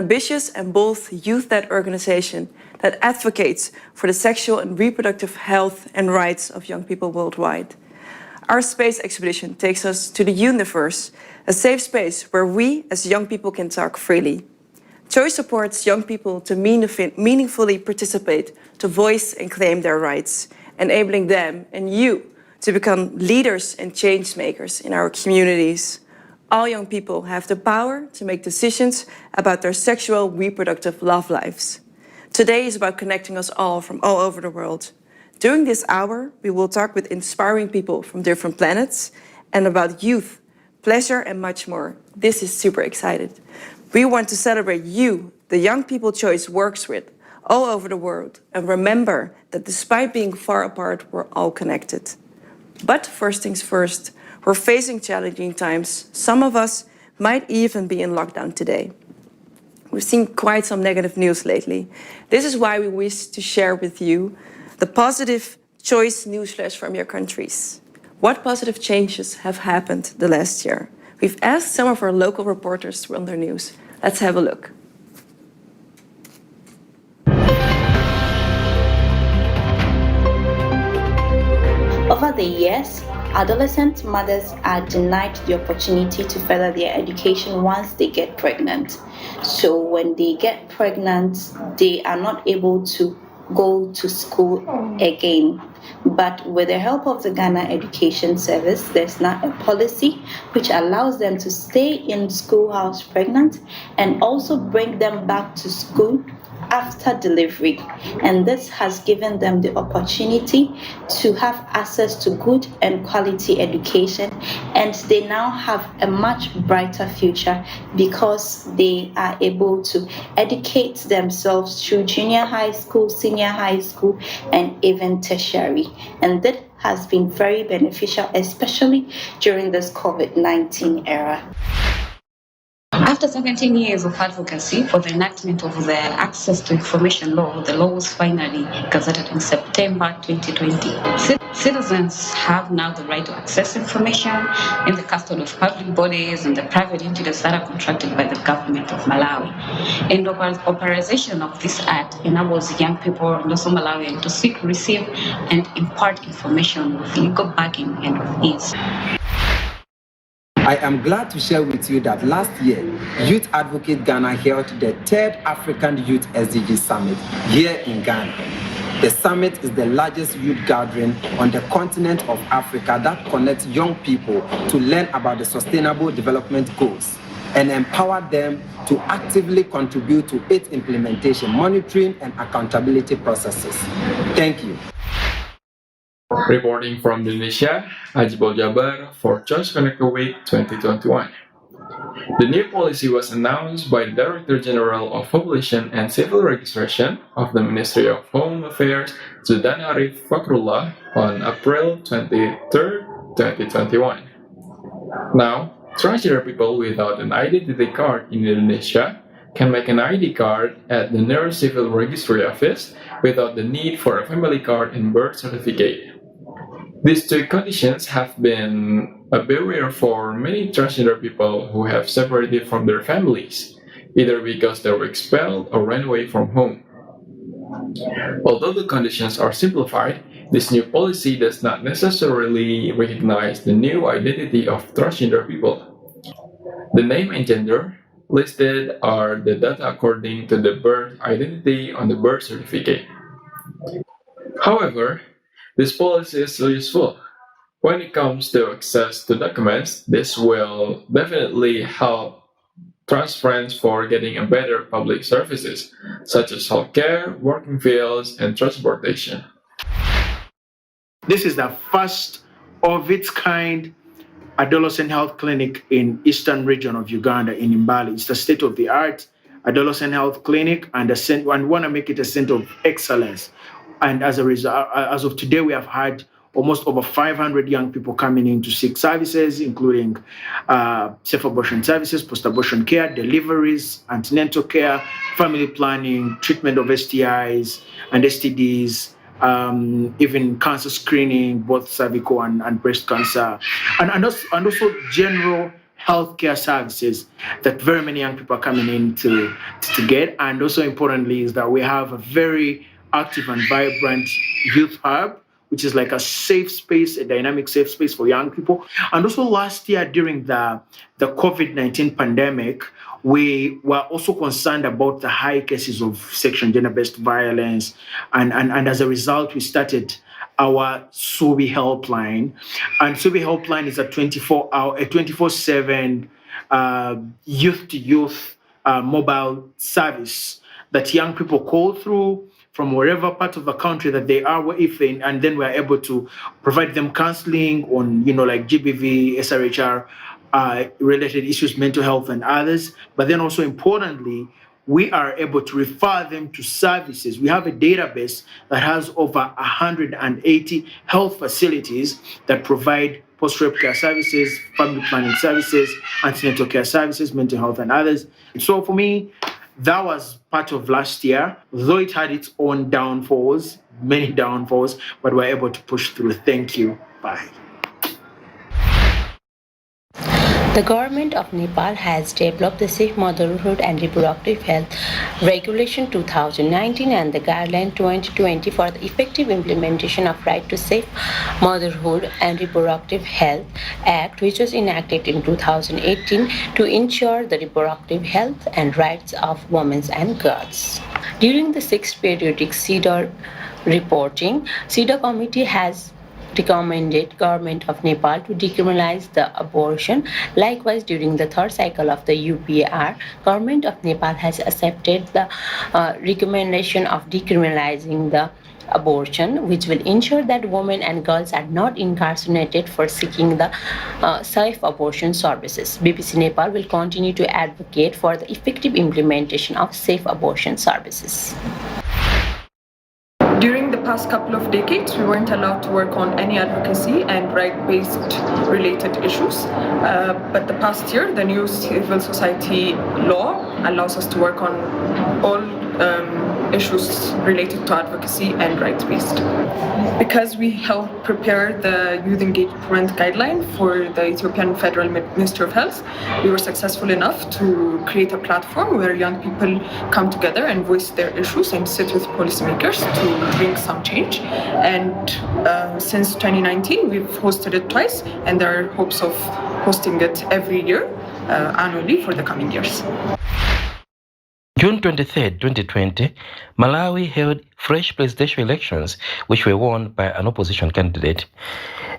ambitious and bold youth-led organization that advocates for the sexual and reproductive health and rights of young people worldwide. Our space expedition takes us to the universe, a safe space where we as young people can talk freely. Choice supports young people to meaningfully participate, to voice and claim their rights, enabling them and you to become leaders and change makers in our communities. All young people have the power to make decisions about their sexual reproductive love lives. Today is about connecting us all from all over the world. During this hour, we will talk with inspiring people from different planets and about youth, pleasure, and much more. This is super exciting. We want to celebrate you, the young people Choice works with, all over the world, and remember that despite being far apart, we're all connected. But first things first, we're facing challenging times. Some of us might even be in lockdown today. We've seen quite some negative news lately. This is why we wish to share with you the positive Choice newsflash from your countries. What positive changes have happened the last year? We've asked some of our local reporters to run their news. Let's have a look. Over the years, adolescent mothers are denied the opportunity to further their education once they get pregnant. So when they get pregnant, they are not able to go to school again. But with the help of the Ghana Education Service, there's now a policy which allows them to stay in schoolhouse pregnant and also bring them back to school after delivery. And this has given them the opportunity to have access to good and quality education, and they now have a much brighter future because they are able to educate themselves through junior high school, senior high school, and even tertiary. And that has been very beneficial, especially during this COVID-19 era. After 17 years of advocacy for the enactment of the Access to Information Law, the law was finally gazetted in September 2020. Citizens have now the right to access information in the custody of public bodies and the private entities that are contracted by the government of Malawi. And authorization of this act enables young people and also Malawians to seek, receive, and impart information with legal backing and with ease. I am glad to share with you that last year, Youth Advocate Ghana held the 3rd African Youth SDG Summit here in Ghana. The summit is the largest youth gathering on the continent of Africa that connects young people to learn about the Sustainable Development Goals and empower them to actively contribute to its implementation, monitoring, and accountability processes. Thank you. Reporting from Indonesia, Ajibol Jabar for Choice Connector Week 2021. The new policy was announced by the Director General of Population and Civil Registration of the Ministry of Home Affairs, Zudan Arif Fakrullah, on April 23, 2021. Now, transgender people without an identity card in Indonesia can make an ID card at the nearest civil registry office without the need for a family card and birth certificate. These two conditions have been a barrier for many transgender people who have separated from their families, either because they were expelled or ran away from home. Although the conditions are simplified, this new policy does not necessarily recognize the new identity of transgender people. The name and gender listed are the data according to the birth identity on the birth certificate. However, this policy is still useful. When it comes to access to documents, this will definitely help trans friends for getting a better public services, such as healthcare, working fields, and transportation. This is the first of its kind adolescent health clinic in eastern region of Uganda in Mbale. It's the state-of-the-art adolescent health clinic, and we want to make it a center of excellence. And as a result, as of today, we have had almost over 500 young people coming in to seek services, including safe abortion services, post-abortion care, deliveries, antenatal care, family planning, treatment of STIs and STDs, even cancer screening, both cervical and breast cancer, and also general healthcare services that very many young people are coming in to get. And also importantly is that we have a very active and vibrant youth hub, which is like a safe space, a dynamic safe space for young people. And also last year during the COVID-19 pandemic, we were also concerned about the high cases of sexual and gender-based violence. And as a result, we started our SUBI helpline. And SUBI helpline is a 24/7 youth-to-youth mobile service that young people call through from wherever part of the country that they are, and then we're able to provide them counseling on, like GBV, SRHR, related issues, mental health, and others. But then also importantly, we are able to refer them to services. We have a database that has over 180 health facilities that provide post-rape care services, family planning services, antenatal care services, mental health, and others. So for me, that was part of last year, though it had its own downfalls, many downfalls, but we're able to push through. Thank you. Bye. The government of Nepal has developed the Safe Motherhood and Reproductive Health Regulation 2019 and the Guideline 2020 for the effective implementation of Right to Safe Motherhood and Reproductive Health Act, which was enacted in 2018 to ensure the reproductive health and rights of women and girls. During the 6th periodic CEDAW reporting, CEDAW committee has recommended government of Nepal to decriminalize the abortion. Likewise, during the 3rd cycle of the UPR, government of Nepal has accepted the recommendation of decriminalizing the abortion, which will ensure that women and girls are not incarcerated for seeking the safe abortion services. BBC Nepal will continue to advocate for the effective implementation of safe abortion services. During the past couple of decades, we weren't allowed to work on any advocacy and right-based related issues. But the past year, the new civil society law allows us to work on all issues related to advocacy and rights-based. Because we helped prepare the youth engagement guideline for the Ethiopian Federal Ministry of Health, we were successful enough to create a platform where young people come together and voice their issues and sit with policymakers to bring some change. And since 2019, we've hosted it twice, and there are hopes of hosting it every year, annually for the coming years. June 23, 2020, Malawi held fresh presidential elections, which were won by an opposition candidate.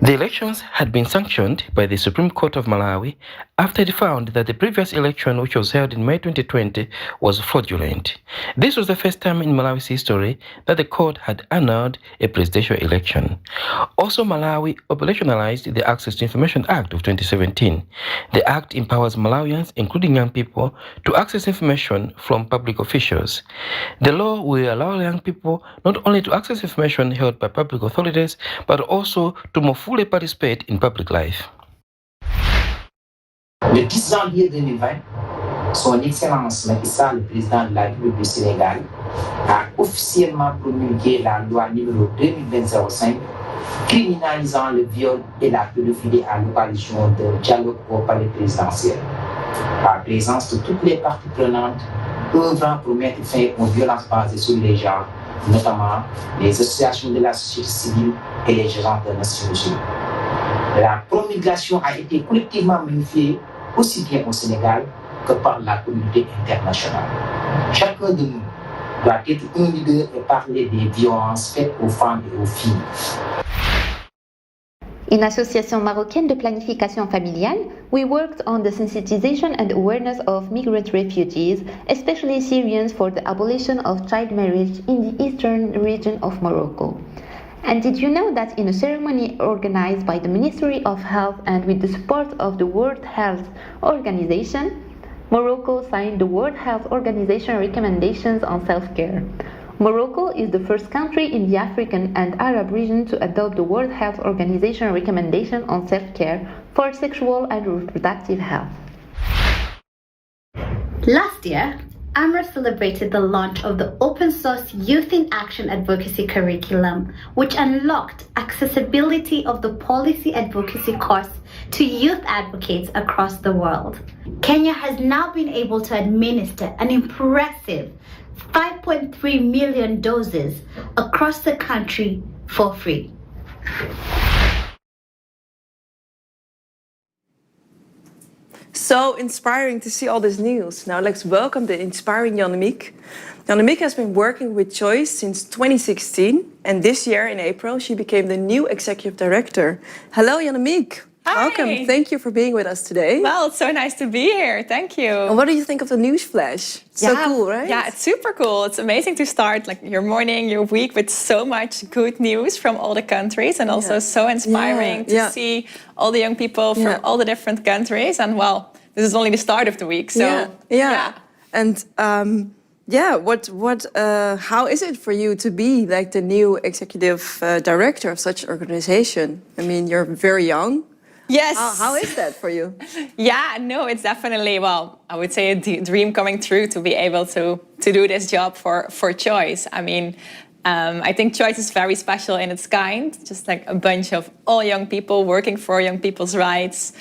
The elections had been sanctioned by the Supreme Court of Malawi after it found that the previous election, which was held in May 2020, was fraudulent. This was the first time in Malawi's history that the court had annulled a presidential election. Also, Malawi operationalized the Access to Information Act of 2017. The act empowers Malawians, including young people, to access information from public officials. The law will allow young people not only to access information held by public authorities, but also to more fully participate in public life. Le 10 janvier 2020, son Excellence Macky Sall, le président de la République du Sénégal, a officiellement promulgué la loi numéro 2020-05 criminalisant le viol et la pédophilie à l'occasion d'un dialogue au palais présidentiel. À la présence de toutes les parties prenantes, œuvrant pour mettre fin aux violences basées sur les genres, notamment les associations de la société civile et les agents des Nations Unies. La promulgation a été collectivement magnifiée aussi bien au Sénégal que par la communauté internationale. Chacun de nous doit être un leader et parler des violences faites aux femmes et aux filles. In Association Marocaine de Planification Familiale, we worked on the sensitization and awareness of migrant refugees, especially Syrians, for the abolition of child marriage in the eastern region of Morocco. And did you know that in a ceremony organized by the Ministry of Health and with the support of the World Health Organization, Morocco signed the World Health Organization recommendations on self-care. Morocco is the first country in the African and Arab region to adopt the World Health Organization recommendation on self-care for sexual and reproductive health. Last year, Amherst celebrated the launch of the open source Youth in Action Advocacy curriculum, which unlocked accessibility of the policy advocacy course to youth advocates across the world. Kenya has now been able to administer an impressive 5.3 million doses across the country for free. So inspiring to see all this news. Now let's welcome the inspiring Annemiek. Annemiek has been working with Choice since 2016, and this year in April she became the new executive director. Hello, Annemiek. Hi. Welcome. Thank you for being with us today. Well, it's so nice to be here. Thank you. And what do you think of the news flash? So cool, right? Yeah, it's super cool. It's amazing to start like your morning, your week with so much good news from all the countries, and also so inspiring to see all the young people from all the different countries. And well, this is only the start of the week, so And how is it for you to be like the new executive director of such an organization? I mean, you're very young. Yes. How is that for you? Yeah, no, it's definitely, well, I would say a dream coming true to be able to do this job for Choice. I mean, I think Choice is very special in its kind, just like a bunch of all young people working for young people's rights,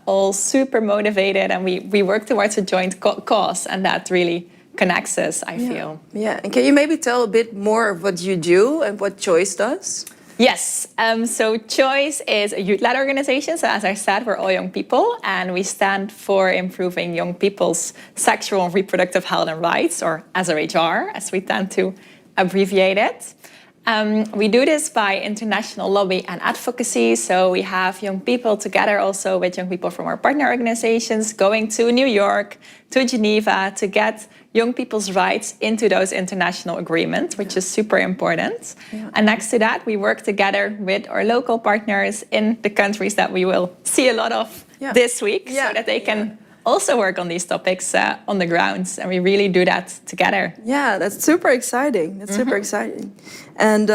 all super motivated, and we work towards a joint cause, and that really connects us, I feel. Yeah, and can you maybe tell a bit more of what you do and what Choice does? Yes, so Choice is a youth-led organization. So as I said, we're all young people, and we stand for improving young people's sexual and reproductive health and rights, or SRHR, as we tend to abbreviate it. We do this by international lobby and advocacy. So we have young people together also with young people from our partner organizations going to New York, to Geneva to get young people's rights into those international agreements, which is super important. And next to that, we work together with our local partners in the countries that we will see a lot of this week, so that they can also work on these topics on the ground. And we really do that together. Yeah, that's super exciting. That's super exciting. And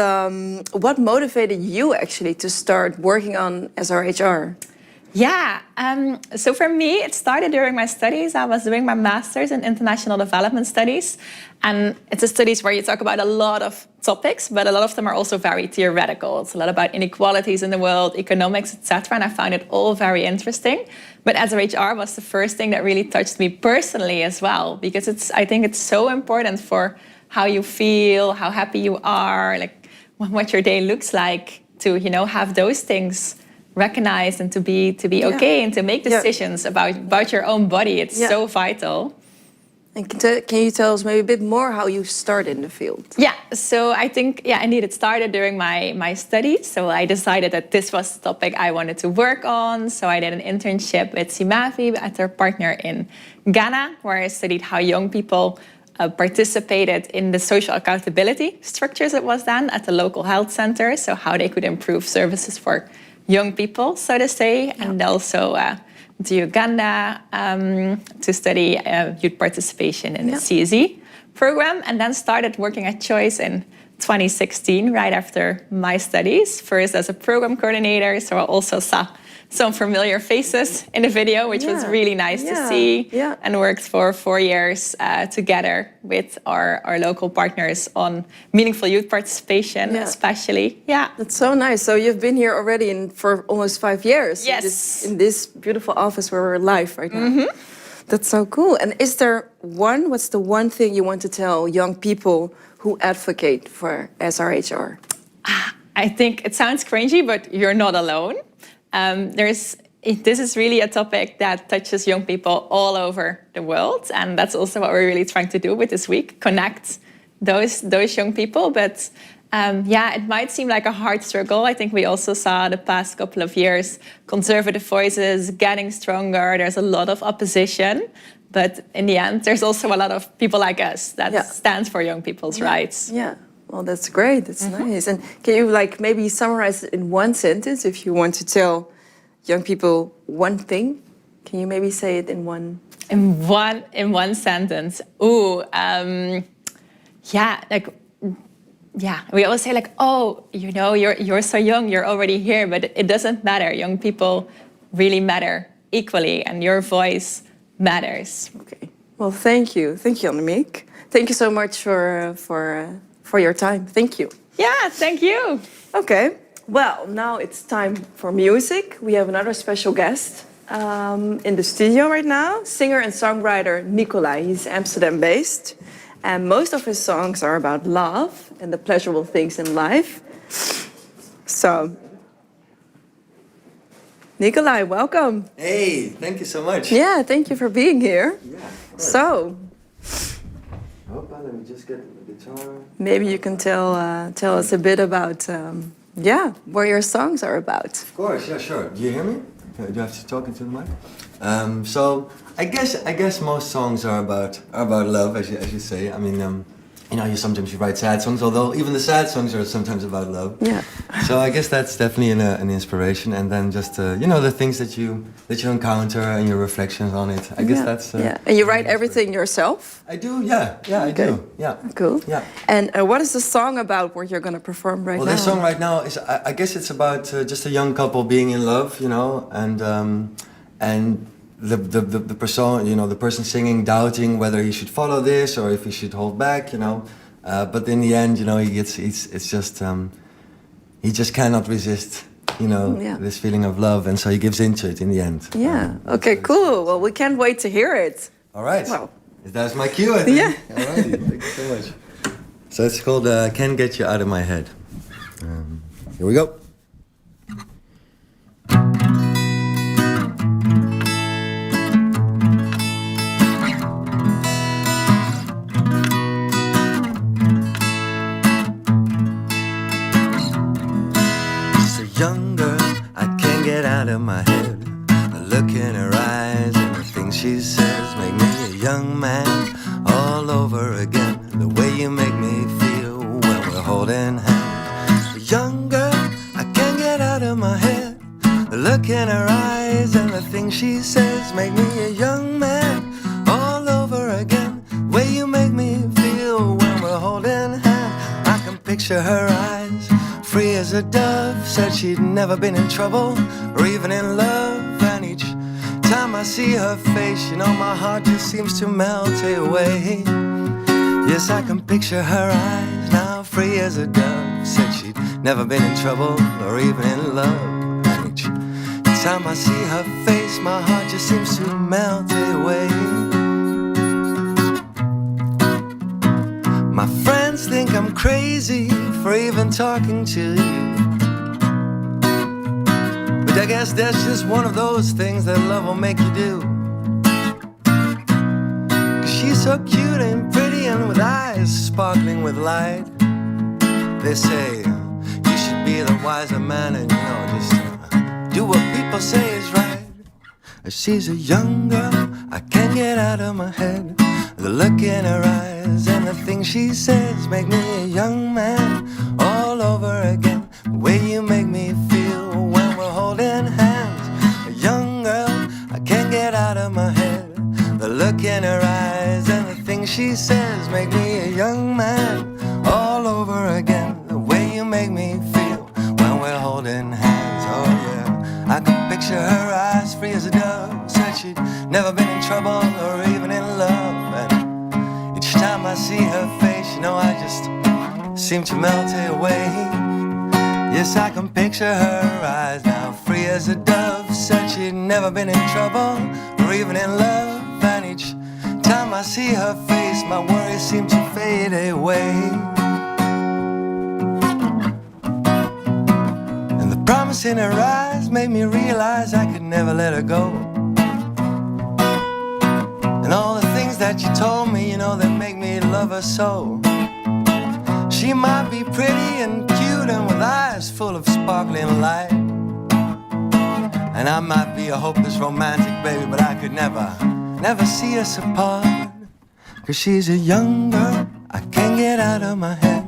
what motivated you actually to start working on SRHR? Yeah, so for me, it started during my studies. I was doing my master's in international development studies. And it's a studies where you talk about a lot of topics, but a lot of them are also very theoretical. It's a lot about inequalities in the world, economics, etc. And I found it all very interesting. But SRHR was the first thing that really touched me personally as well, because I think it's so important for how you feel, how happy you are, like what your day looks like, to, you know, have those things recognized and to be okay and to make decisions about your own body. It's so vital. And can you tell us maybe a bit more how you started in the field? Yeah, so I think, indeed, it started during my studies. So I decided that this was the topic I wanted to work on. So I did an internship with Simavi, at our partner in Ghana, where I studied how young people participated in the social accountability structures it was then at the local health center. So how they could improve services for young people, so to say, and also to Uganda to study youth participation in the CSE program, and then started working at Choice in 2016, right after my studies, first as a program coordinator, so I also saw some familiar faces in the video, which was really nice to see, and worked for 4 years together with our local partners on meaningful youth participation, especially. Yeah, that's so nice. So you've been here already for almost 5 years. Yes, in this beautiful office where we're live right now. That's so cool. And what's the one thing you want to tell young people who advocate for SRHR? I think it sounds cringy, but you're not alone. This is really a topic that touches young people all over the world, and that's also what we're really trying to do with this week, connect those young people. But it might seem like a hard struggle. I think we also saw the past couple of years conservative voices getting stronger. There's a lot of opposition, but in the end, there's also a lot of people like us that stands for young people's rights. Yeah. Well, that's great. That's nice. And can you maybe summarize it in one sentence if you want to tell young people one thing? Can you maybe say it in one? In one sentence. We always say you're so young, you're already here, but it doesn't matter. Young people really matter equally, and your voice matters. Okay. Well, thank you, Annemiek. Thank you so much for your time. Thank you. Yeah, thank you. Okay. Well, now it's time for music. We have another special guest in the studio right now, singer and songwriter Nicolai. He's Amsterdam-based, and most of his songs are about love and the pleasurable things in life. So, Nicolai, welcome. Hey, thank you so much. Yeah, thank you for being here. Yeah. So, let me just get the guitar. maybe you can tell us a bit about what your songs are about. Of course, yeah, sure. Do you hear me? Do you have to talk into the mic? So I guess most songs are about love, as you say. I mean, sometimes you write sad songs, although even the sad songs are sometimes about love. Yeah. So I guess that's definitely an inspiration, and then just the things that you encounter and your reflections on it. I guess that's And you write everything yourself? I do. Yeah, I do. Yeah. Cool. Yeah. And what is the song about what you're gonna perform right now? Well, this song right now is, I guess it's about just a young couple being in love, and the person, the person singing, doubting whether he should follow this or if he should hold back, but in the end, he just cannot resist, this feeling of love, and so he gives into it in the end. Yeah. Okay. Cool. Well, we can't wait to hear it. All right. Well, that's my cue, I think. Yeah. All righty. Thank you so much. So it's called "Can't Get You Out of My Head." Here we go. Young girl, I can't get out of my head. I look in her eyes and the things she says make me a young man all over again. The way you make me feel when we're holding hands. Young girl, I can't get out of my head. I look in her eyes and the things she says make me a young man all over again. The way you make me feel when we're holding hands. I can picture her eyes, free as a dove, said she'd never been in trouble or even in love. And each time I see her face, my heart just seems to melt away. Yes, I can picture her eyes now, free as a dove, said she'd never been in trouble or even in love. And each time I see her face, my heart just seems to melt away. My friends think I'm crazy for even talking to you, but I guess that's just one of those things that love will make you do. 'Cause she's so cute and pretty and with eyes sparkling with light. They say you should be the wiser man and just do what people say is right. She's a young girl, I can't get out of my head. The look in her eyes and the things she says make me a young man all over again. The way you make me feel when we're holding hands. A young girl, I can't get out of my head. The look in her eyes and the things she says make me a young man all over again. The way you make me feel when we're holding hands. Oh yeah, I can picture her eyes free as a dove, said she'd never been in trouble or even in love. And each time I see her face, I just seem to melt away. Yes, I can picture her eyes now, free as a dove, said she'd never been in trouble or even in love. And each time I see her face, my worries seem to fade away. And the promise in her eyes made me realize I could never let her go. And all the things that you told me, that make me love her so. She might be pretty and cute and with eyes full of sparkling light. And I might be a hopeless romantic, baby, but I could never see us apart. 'Cause she's a young girl, I can't get out of my head.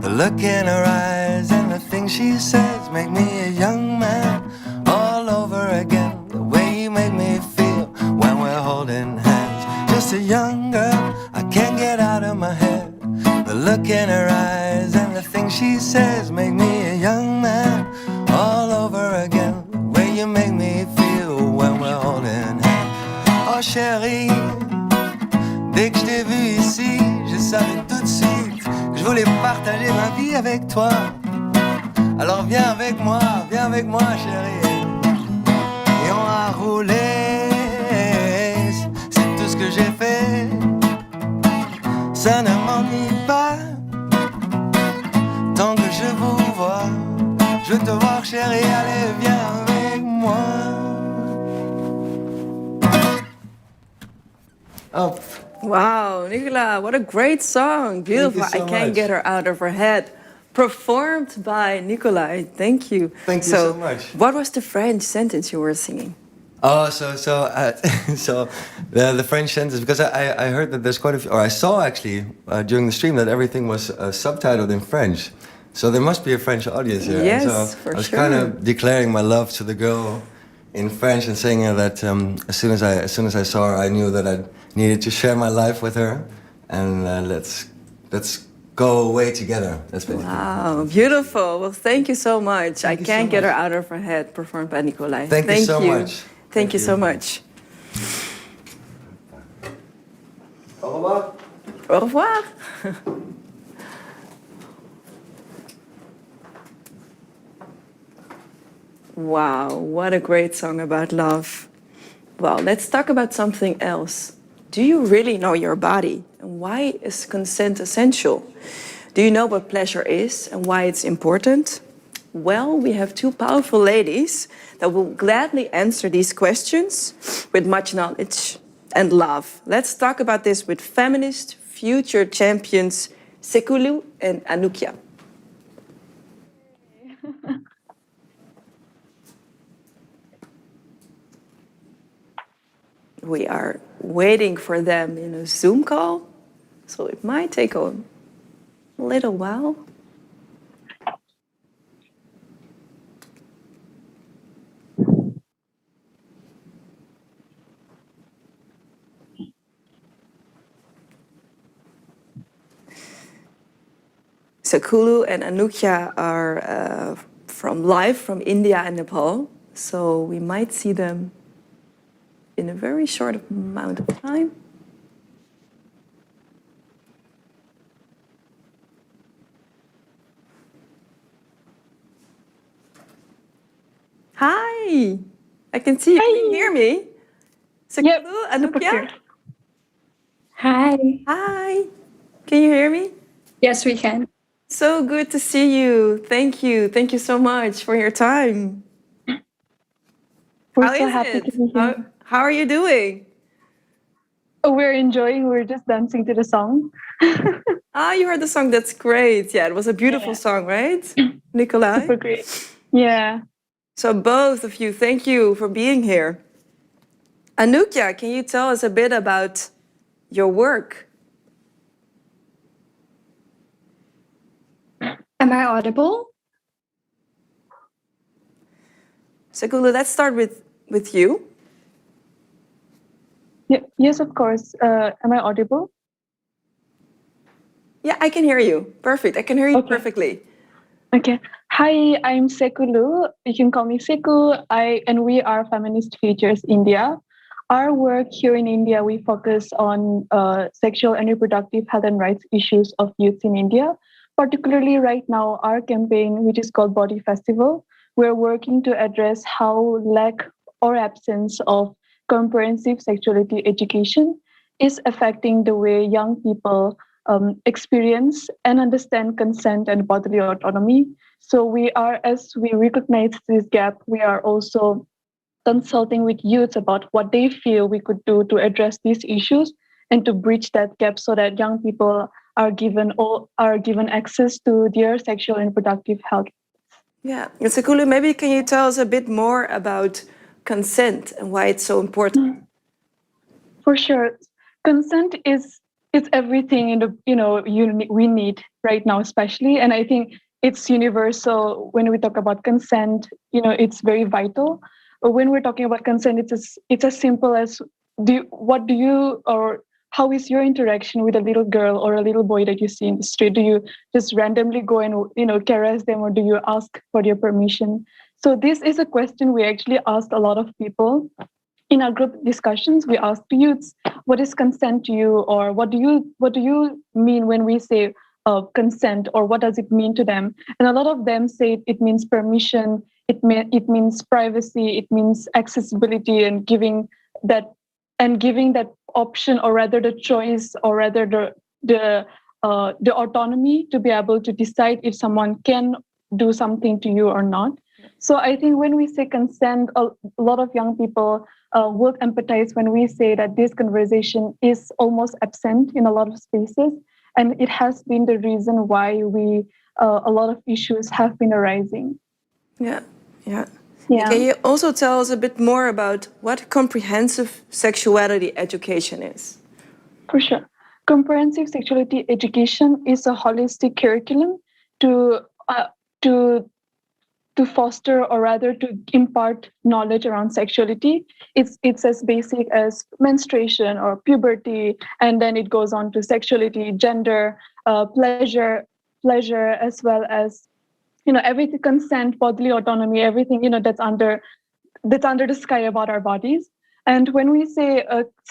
The look in her eyes and the things she says make me a young man all over again. The way you make me feel when we're holding hands. Just a young girl, I can't get out of my head. The look in her eyes and the things she says make me a young man all over again. The way you make me feel when we're holding hands. Oh chérie, Dès que je t'ai vu ici, je savais tout de suite que je voulais partager ma vie avec toi. Alors viens avec moi, chérie. Et on a roulé, c'est tout ce que j'ai fait. Ça ne m'ennuie pas, tant que je vous vois. Je veux te voir, chérie, allez, viens avec moi. Oh. Wow, Nicola, what a great song. Beautiful. Thank you so I can't much. get her out of her head. Performed by Nicolai. Thank you. Thank you so much. What was the French sentence you were singing? Oh, so the French sentence, because I heard that there's quite a few, or I saw actually during the stream that everything was subtitled in French. So there must be a French audience here. Yes, and so for I was sure. kind of declaring my love to the girl in French and saying that as soon as I saw her, I knew that I needed to share my life with her, and let's go away together. That's basically. Wow, beautiful. Well, thank you so much. Thank I you can't so get her much. out of her head, performed by Nicolai. Thank you so much. Thank you so much. Au revoir. Au revoir. Wow, what a great song about love. Well, let's talk about something else. Do you really know your body? And why is consent essential? Do you know what pleasure is and why it's important? Well, we have two powerful ladies that will gladly answer these questions with much knowledge and love. Let's talk about this with feminist future champions Sekulu and Anukia. We are waiting for them in a Zoom call, so it might take a little while. Sekulu and Anukia are from India and Nepal, so we might see them in a very short amount of time. Hi, I can see you. Can you hear me? Sekulu, Anukia? Hi. Hi, can you hear me? Yes, we can. So good to see you. Thank you. Thank you so much for your time. We're How so is happy it? to be here. How are you doing? Oh, we're enjoying. We're just dancing to the song. You heard the song. That's great. Yeah, it was a beautiful song, right? Nicolai? Super great. Yeah. So both of you, thank you for being here. Anukia, can you tell us a bit about your work? Am I audible? Sekulu, let's start with you. Yes, of course. Am I audible? Yeah, I can hear you. Perfect. I can hear you perfectly. Okay. Hi, I'm Sekulu. You can call me Seku. And we are Feminist Futures India. Our work here in India, we focus on sexual and reproductive health and rights issues of youth in India. Particularly right now, our campaign, which is called Body Festival, we're working to address how lack or absence of comprehensive sexuality education is affecting the way young people experience and understand consent and bodily autonomy. So as we recognize this gap, we are also consulting with youth about what they feel we could do to address these issues and to bridge that gap so that young people are given access to their sexual and reproductive health. Yeah, Sekulu, maybe can you tell us a bit more about consent and why it's so important? For sure, consent is everything we need right now, especially, and I think it's universal. When we talk about consent, it's very vital. But when we're talking about consent, it's as simple as how is your interaction with a little girl or a little boy that you see in the street? Do you just randomly go and caress them, or do you ask for their permission? So this is a question we actually asked a lot of people in our group discussions, we asked youths, what is consent to you, or what do you mean when we say consent, or what does it mean to them? And a lot of them say it means permission, it means privacy, it means accessibility, and giving that option, or rather the choice, or rather the autonomy to be able to decide if someone can do something to you or not. So I think when we say consent, a lot of young people will empathize when we say that this conversation is almost absent in a lot of spaces, and it has been the reason why a lot of issues have been arising. Yeah. Yeah. Can you also tell us a bit more about what comprehensive sexuality education is? For sure. Comprehensive sexuality education is a holistic curriculum to foster, or rather to impart knowledge around sexuality. It's as basic as menstruation or puberty, and then it goes on to sexuality, gender, pleasure, as well as everything, consent, bodily autonomy, everything that's under the sky about our bodies. And when we say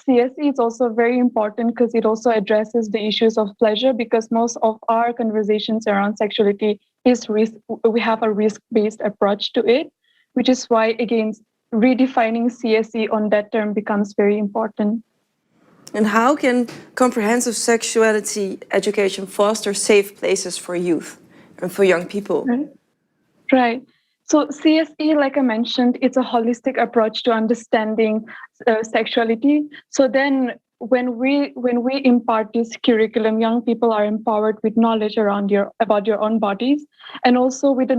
CSE, it's also very important because it also addresses the issues of pleasure, because most of our conversations around sexuality is risk. We have a risk-based approach to it, which is why, again, redefining CSE on that term becomes very important. And how can comprehensive sexuality education foster safe places for youth and for young people? Right. So CSE, like I mentioned, it's a holistic approach to understanding sexuality. So then when we impart this curriculum, young people are empowered with knowledge about your own bodies, and also with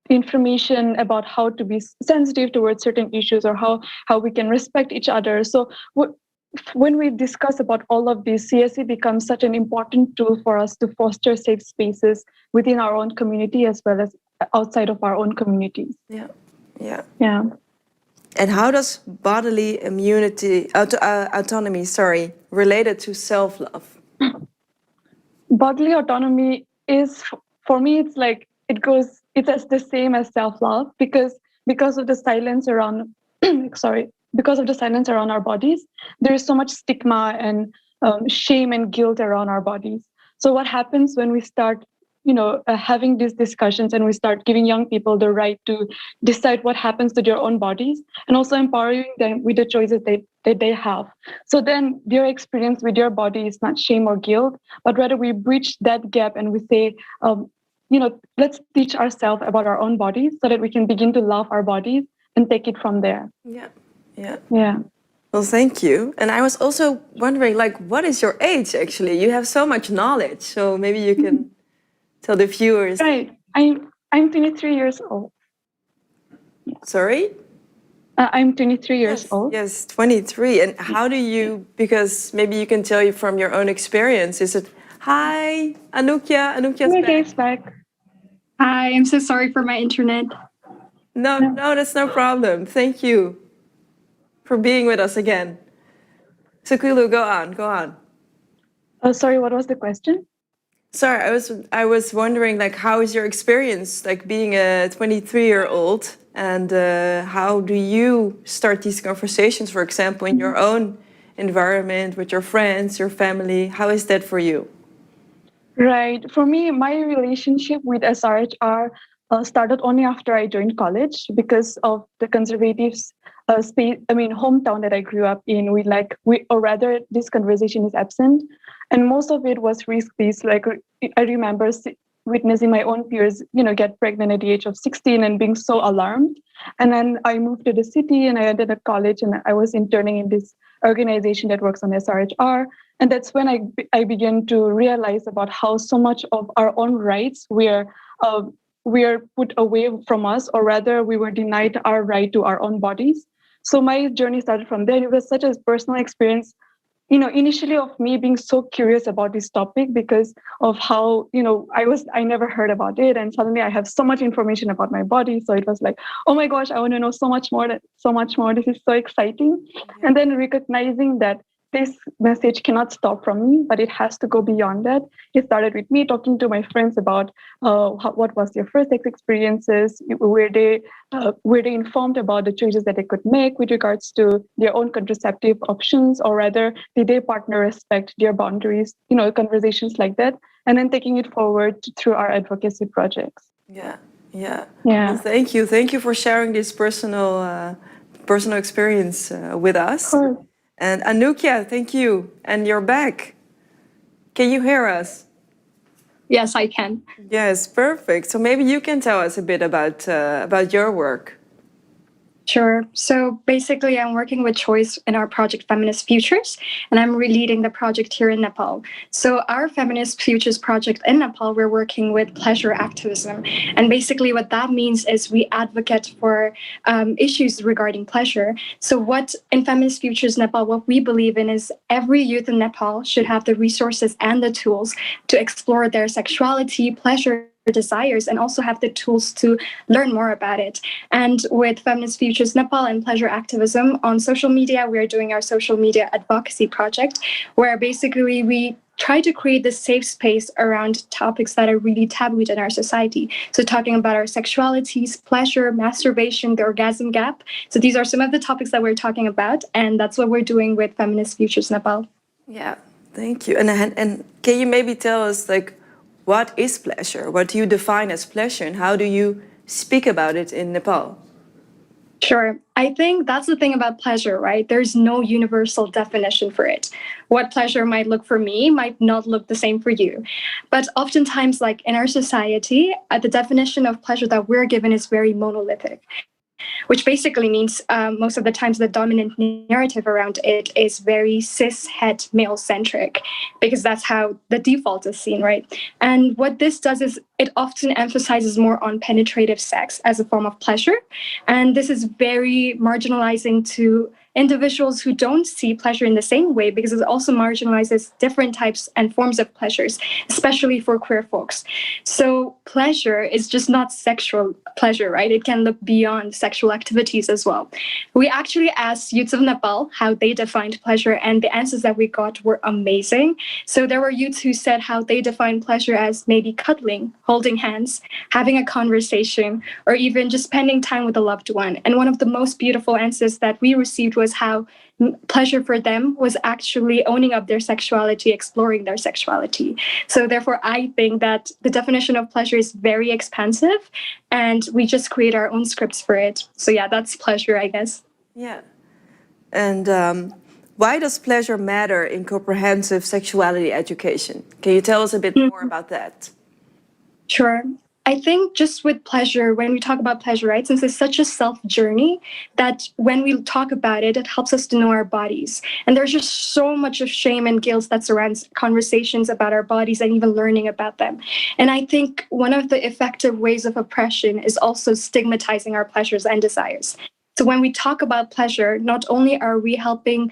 information about how to be sensitive towards certain issues, or how we can respect each other. So when we discuss about all of this, CSE becomes such an important tool for us to foster safe spaces within our own community as well as outside of our own communities. Yeah. And how does bodily autonomy, related to self-love? Bodily autonomy is, for me, it's like it's as the same as self-love, because of the silence around because of the silence around our bodies, there is so much stigma and shame and guilt around our bodies. So what happens when we start having these discussions, and we start giving young people the right to decide what happens to their own bodies, and also empowering them with the choices that they have. So then their experience with their body is not shame or guilt, but rather we bridge that gap and we say, let's teach ourselves about our own bodies so that we can begin to love our bodies and take it from there. Yeah. Well, thank you. And I was also wondering, what is your age, actually? You have so much knowledge, so maybe you can tell the viewers. Right. I'm 23 years old. Sorry? I'm 23 years old. Yes, 23. And how do you, because maybe you can tell you from your own experience, is it, hi, Anoukya's back. Hi, I'm so sorry for my internet. No, that's no problem. Thank you for being with us again. Sekulu, go on. Sorry, what was the question? Sorry, I was wondering, how is your experience, being a 23-year-old, and how do you start these conversations, for example, in your own environment, with your friends, your family? How is that for you? Right. For me, my relationship with SRHR started only after I joined college, because of the conservatives hometown that I grew up in. This conversation is absent, and most of it was risk-based. I remember witnessing my own peers, get pregnant at the age of 16 and being so alarmed. And then I moved to the city and I ended up college, and I was interning in this organization that works on SRHR. And that's when I began to realize about how so much of our own rights were put away from us, or rather we were denied our right to our own bodies. So my journey started from there. It was such a personal experience, initially, of me being so curious about this topic because of how, I never heard about it. And suddenly I have so much information about my body. So it was like, oh my gosh, I want to know so much more. This is so exciting. And then recognizing that this message cannot stop from me, but it has to go beyond that. It started with me talking to my friends about what was their first sex experiences, were they informed about the choices that they could make with regards to their own contraceptive options, or rather, did their partner respect their boundaries? Conversations like that, and then taking it forward through our advocacy projects. Yeah, yeah. Yeah. Well, thank you for sharing this personal experience with us. Of course. And Anukia, thank you. And you're back. Can you hear us? Yes, I can. Yes, perfect. So maybe you can tell us a bit about your work. Sure. So basically, I'm working with Choice in our project Feminist Futures, and I'm leading the project here in Nepal. So our Feminist Futures project in Nepal, we're working with pleasure activism. And basically what that means is we advocate for issues regarding pleasure. So what in Feminist Futures Nepal, what we believe in is every youth in Nepal should have the resources and the tools to explore their sexuality, pleasure, desires, and also have the tools to learn more about it. And with Feminist Futures Nepal and pleasure activism on social media, we are doing our social media advocacy project, where basically we try to create this safe space around topics that are really tabooed in our society. So talking about our sexualities, pleasure, masturbation, the orgasm gap. So these are some of the topics that we're talking about, and that's what we're doing with Feminist Futures Nepal. Yeah, thank you. And can you maybe tell us, like, what is pleasure? What do you define as pleasure, and how do you speak about it in Nepal? Sure. I think that's the thing about pleasure, right? There's no universal definition for it. What pleasure might look for me might not look the same for you. But oftentimes, like in our society, the definition of pleasure that we're given is very monolithic, which basically means most of the times the dominant narrative around it is very cis-het male-centric, because that's how the default is seen, right? And what this does is it often emphasizes more on penetrative sex as a form of pleasure. And this is very marginalizing to individuals who don't see pleasure in the same way, because it also marginalizes different types and forms of pleasures, especially for queer folks. So pleasure is just not sexual pleasure, right? It can look beyond sexual activities as well. We actually asked youths of Nepal how they defined pleasure, and the answers that we got were amazing. So there were youths who said how they define pleasure as maybe cuddling, holding hands, having a conversation, or even just spending time with a loved one. And one of the most beautiful answers that we received was how pleasure for them was actually owning up their sexuality, exploring their sexuality. So therefore, I think that the definition of pleasure is very expansive, and we just create our own scripts for it. So yeah, that's pleasure, I guess. Yeah. And why does pleasure matter in comprehensive sexuality education? Can you tell us a bit more about that? Sure. I think just with pleasure, when we talk about pleasure, right, since it's such a self journey, that when we talk about it, it helps us to know our bodies. And there's just so much of shame and guilt that surrounds conversations about our bodies and even learning about them. And I think one of the effective ways of oppression is also stigmatizing our pleasures and desires. So when we talk about pleasure, not only are we helping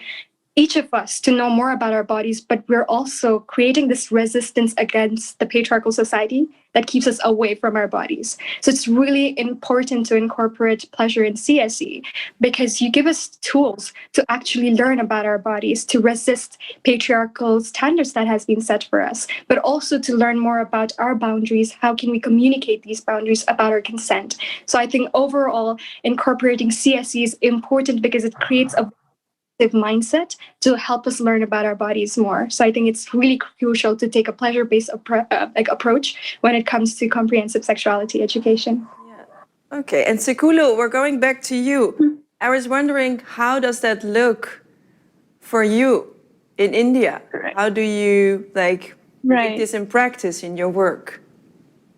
each of us to know more about our bodies, but we're also creating this resistance against the patriarchal society that keeps us away from our bodies. So it's really important to incorporate pleasure in CSE, because you give us tools to actually learn about our bodies, to resist patriarchal standards that has been set for us, but also to learn more about our boundaries. How can we communicate these boundaries about our consent? So I think overall, incorporating CSE is important because it creates a mindset to help us learn about our bodies more. So I think it's really crucial to take a pleasure-based approach when it comes to comprehensive sexuality education. Yeah. Okay, and Sekulu, we're going back to you. I was wondering, how does that look for you in India? Right. How do you make this in practice in your work?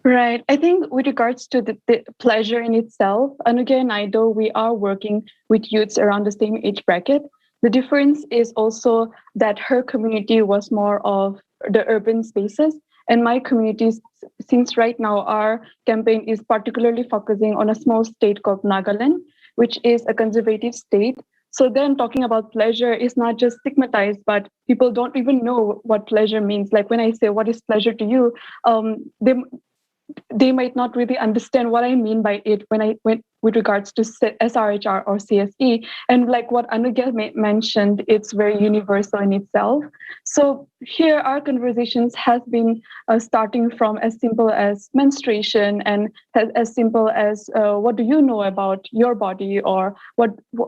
Right. I think with regards to the pleasure in itself, Anuga and I, though we are working with youths around the same age bracket, the difference is also that her community was more of the urban spaces, and my communities, since right now our campaign is particularly focusing on a small state called Nagaland, which is a conservative state. So then talking about pleasure is not just stigmatized, but people don't even know what pleasure means. Like when I say, what is pleasure to you? they might not really understand what I mean by it when I went with regards to SRHR or CSE. And like what Anuga mentioned, it's very universal in itself. So here our conversations has been starting from as simple as menstruation and as simple as what do you know about your body, or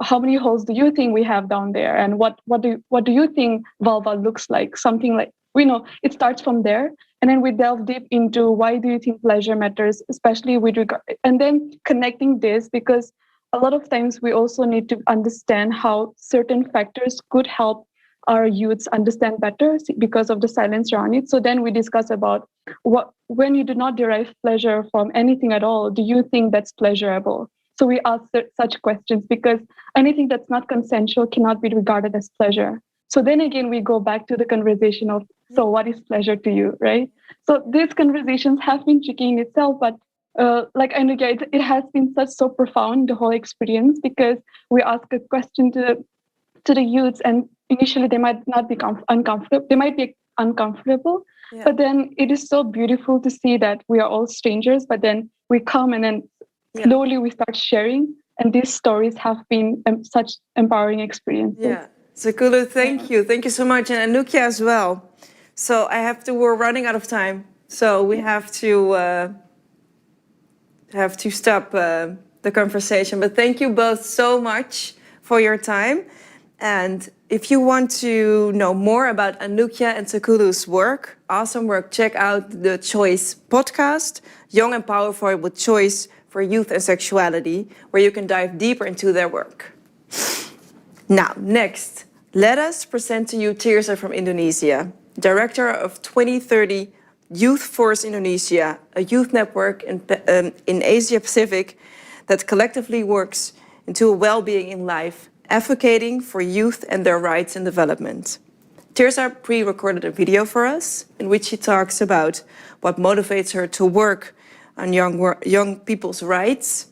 how many holes do you think we have down there, and what do you think vulva looks like, something like, we know it starts from there. And then we delve deep into why do you think pleasure matters, especially with regard, and then connecting this, because a lot of times we also need to understand how certain factors could help our youths understand better because of the silence around it. So then we discuss about when you do not derive pleasure from anything at all, do you think that's pleasurable? So we ask such questions because anything that's not consensual cannot be regarded as pleasure. So then again, we go back to the conversation of, so what is pleasure to you, right? So these conversations have been tricky in itself, but like Anuga, it has been so profound, the whole experience, because we ask a question to the youths, and initially they might not be uncomfortable. They might be uncomfortable, but then it is so beautiful to see that we are all strangers, but then we come and then slowly we start sharing, and these stories have been such empowering experiences. Yeah. Sekulu, thank you. Thank you so much. And Anukia as well. So we're running out of time. So we have to stop the conversation. But thank you both so much for your time. And if you want to know more about Anukia and Sekulu's work, awesome work, check out the Choice podcast, Young and Powerful with Choice for Youth and Sexuality, where you can dive deeper into their work. Now, next, let us present to you Tirza from Indonesia, Director of 2030 Youth Force Indonesia, a youth network in Asia Pacific that collectively works into well-being in life, advocating for youth and their rights and development. Tirza pre-recorded a video for us in which she talks about what motivates her to work on young people's rights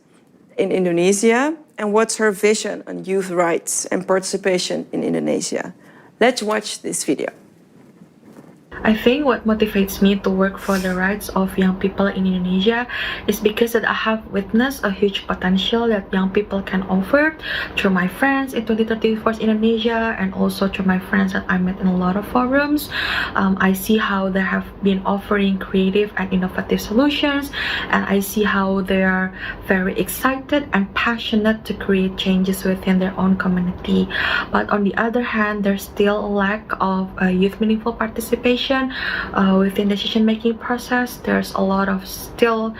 in Indonesia, and what's her vision on youth rights and participation in Indonesia. Let's watch this video. I think what motivates me to work for the rights of young people in Indonesia is because that I have witnessed a huge potential that young people can offer through my friends in 2030 Force Indonesia, and also through my friends that I met in a lot of forums. I see how they have been offering creative and innovative solutions, and I see how they are very excited and passionate to create changes within their own community. But on the other hand, there's still a lack of youth meaningful participation within decision-making process. There's a lot of still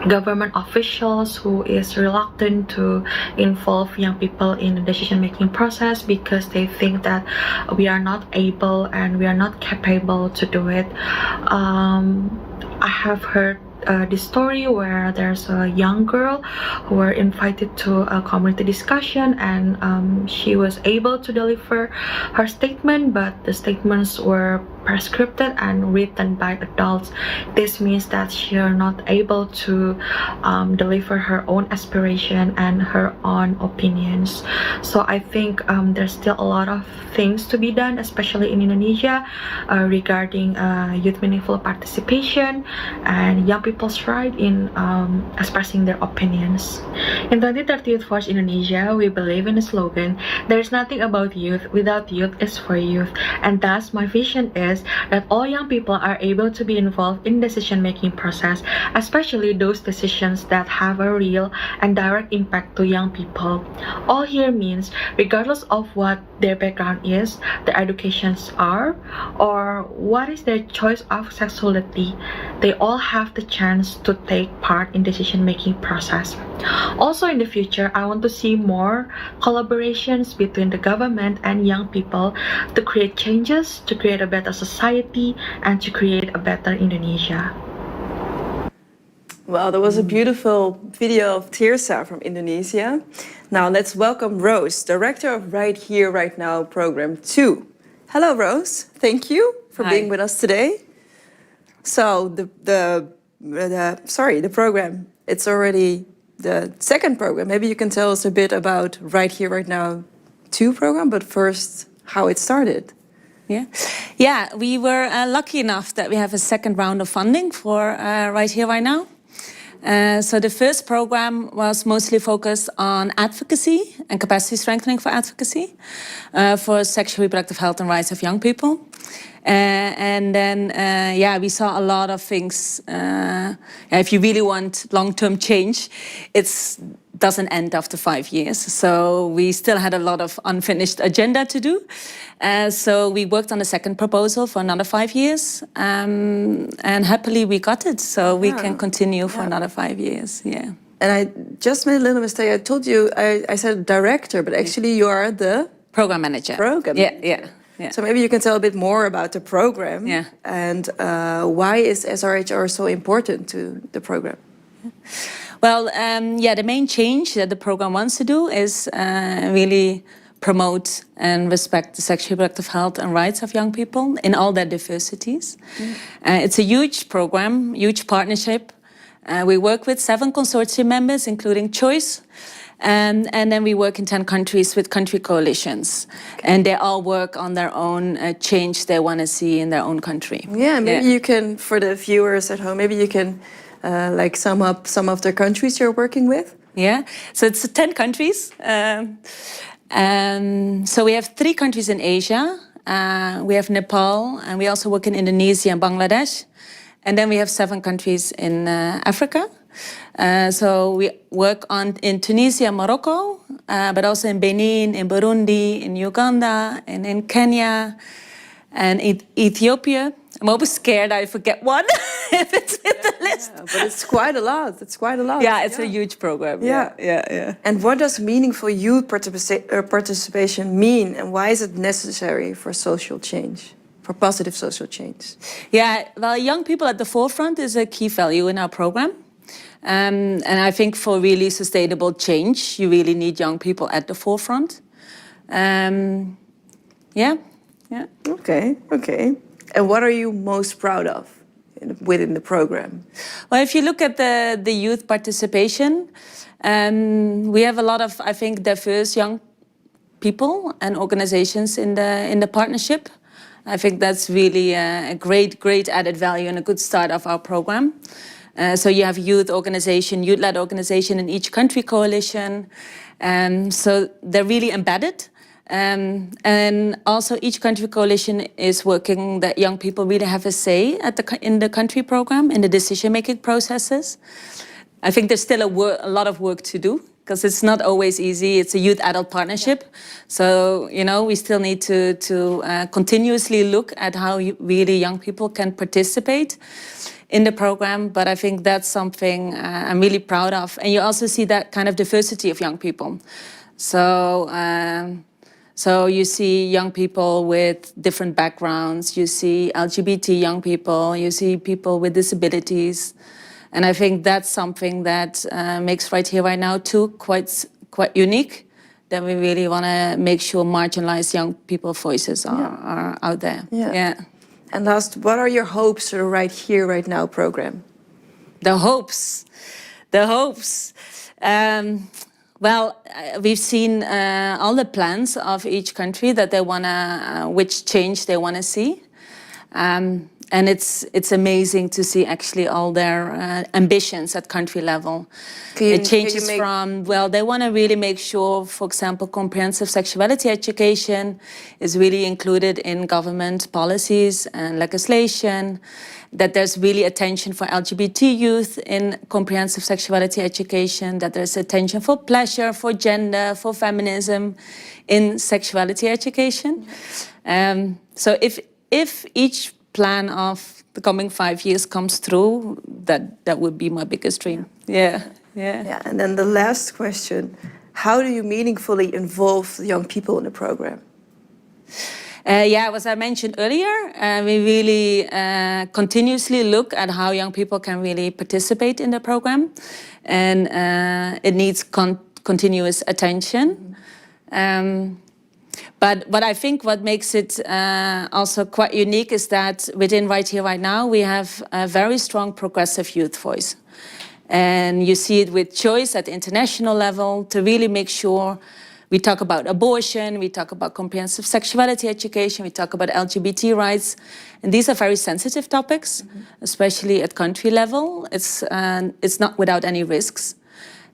government officials who is reluctant to involve young people in the decision-making process because they think that we are not able and we are not capable to do it. I have heard this story where there's a young girl who were invited to a community discussion, and she was able to deliver her statement, but the statements were prescripted and written by adults. This means that she are not able to deliver her own aspiration and her own opinions. So I think there's still a lot of things to be done, especially in Indonesia, regarding youth meaningful participation and young people's right in expressing their opinions. In 2030 Youth Force Indonesia, we believe in the slogan, "There's nothing about youth without youth is for youth," and thus my vision is that all young people are able to be involved in decision-making process, especially those decisions that have a real and direct impact to young people. All here means, regardless of what their background is, their educations are, or what is their choice of sexuality, they all have the chance to take part in decision-making process. Also in the future, I want to see more collaborations between the government and young people to create changes, to create a better society, and to create a better Indonesia. Well, that was a beautiful video of Tirza from Indonesia. Now let's welcome Rose, Director of Right Here, Right Now Program 2. Hello, Rose. Thank you for being with us today. So the program, it's already the second program. Maybe you can tell us a bit about Right Here, Right Now 2 program, but first, how it started. Yeah, we were lucky enough that we have a second round of funding for Right Here, Right Now. So the first program was mostly focused on advocacy and capacity strengthening for advocacy for sexual reproductive health and rights of young people. And then, we saw a lot of things. If you really want long-term change, it doesn't end after 5 years. So we still had a lot of unfinished agenda to do. So we worked on the second proposal for another 5 years. And happily we got it. So we can continue for another 5 years, And I just made a little mistake. I told you, I said director, but actually you are the... Program manager. Yeah. So maybe you can tell a bit more about the program and why is SRHR so important to the program? Well, the main change that the program wants to do is really promote and respect the sexual reproductive health and rights of young people in all their diversities. It's a huge program, huge partnership. We work with 7 consortium members, including Choice. And then we work in 10 countries with country coalitions. And they all work on their own change they want to see in their own country. Yeah, maybe you can, for the viewers at home, maybe you can sum up some of the countries you're working with. Yeah, so it's 10 countries. So we have 3 countries in Asia. We have Nepal, and we also work in Indonesia and Bangladesh. And then we have 7 countries in Africa. So we work in Tunisia, Morocco, but also in Benin, in Burundi, in Uganda, and in Kenya, and Ethiopia. I'm always scared I forget one if it's in the list. But it's quite a lot. It's quite a lot. Yeah, it's a huge program. Yeah. And what does meaningful youth participation mean, and why is it necessary for social change? For positive social change? Yeah, well, young people at the forefront is a key value in our program. And I think for really sustainable change, you really need young people at the forefront. Okay. And what are you most proud of within the program? Well, if you look at the youth participation, we have a lot of, I think, diverse young people and organizations in the partnership. I think that's really a great added value and a good start of our program. So you have youth-led organization in each country coalition. So they're really embedded. And also each country coalition is working that young people really have a say in the country program, in the decision-making processes. I think there's still a lot of work to do, because it's not always easy. It's a youth-adult partnership. So, we still need to continuously look at how really young people can participate in the program. But I think that's something I'm really proud of. And you also see that kind of diversity of young people. So you see young people with different backgrounds. You see LGBT young people. You see people with disabilities. And I think that's something that makes Right Here, Right Now too quite unique, that we really want to make sure marginalized young people's voices are out there. Yeah. And last, what are your hopes for the Right Here, Right Now program? The hopes. Well, we've seen all the plans of each country that they want to, which change they want to see. And it's amazing to see actually all their ambitions at country level. It changes from, they want to really make sure, for example, comprehensive sexuality education is really included in government policies and legislation, that there's really attention for LGBT youth in comprehensive sexuality education, that there's attention for pleasure, for gender, for feminism in sexuality education. So if each plan of the coming 5 years comes through, that would be my biggest dream. Yeah. And then the last question, how do you meaningfully involve the young people in the program? As I mentioned earlier, we really continuously look at how young people can really participate in the program, and it needs continuous attention. But what I think what makes it also quite unique is that within Right Here, Right Now, we have a very strong progressive youth voice. And you see it with Choice at the international level to really make sure We talk about abortion, we talk about comprehensive sexuality education, we talk about LGBT rights. And these are very sensitive topics, especially at country level. It's not without any risks.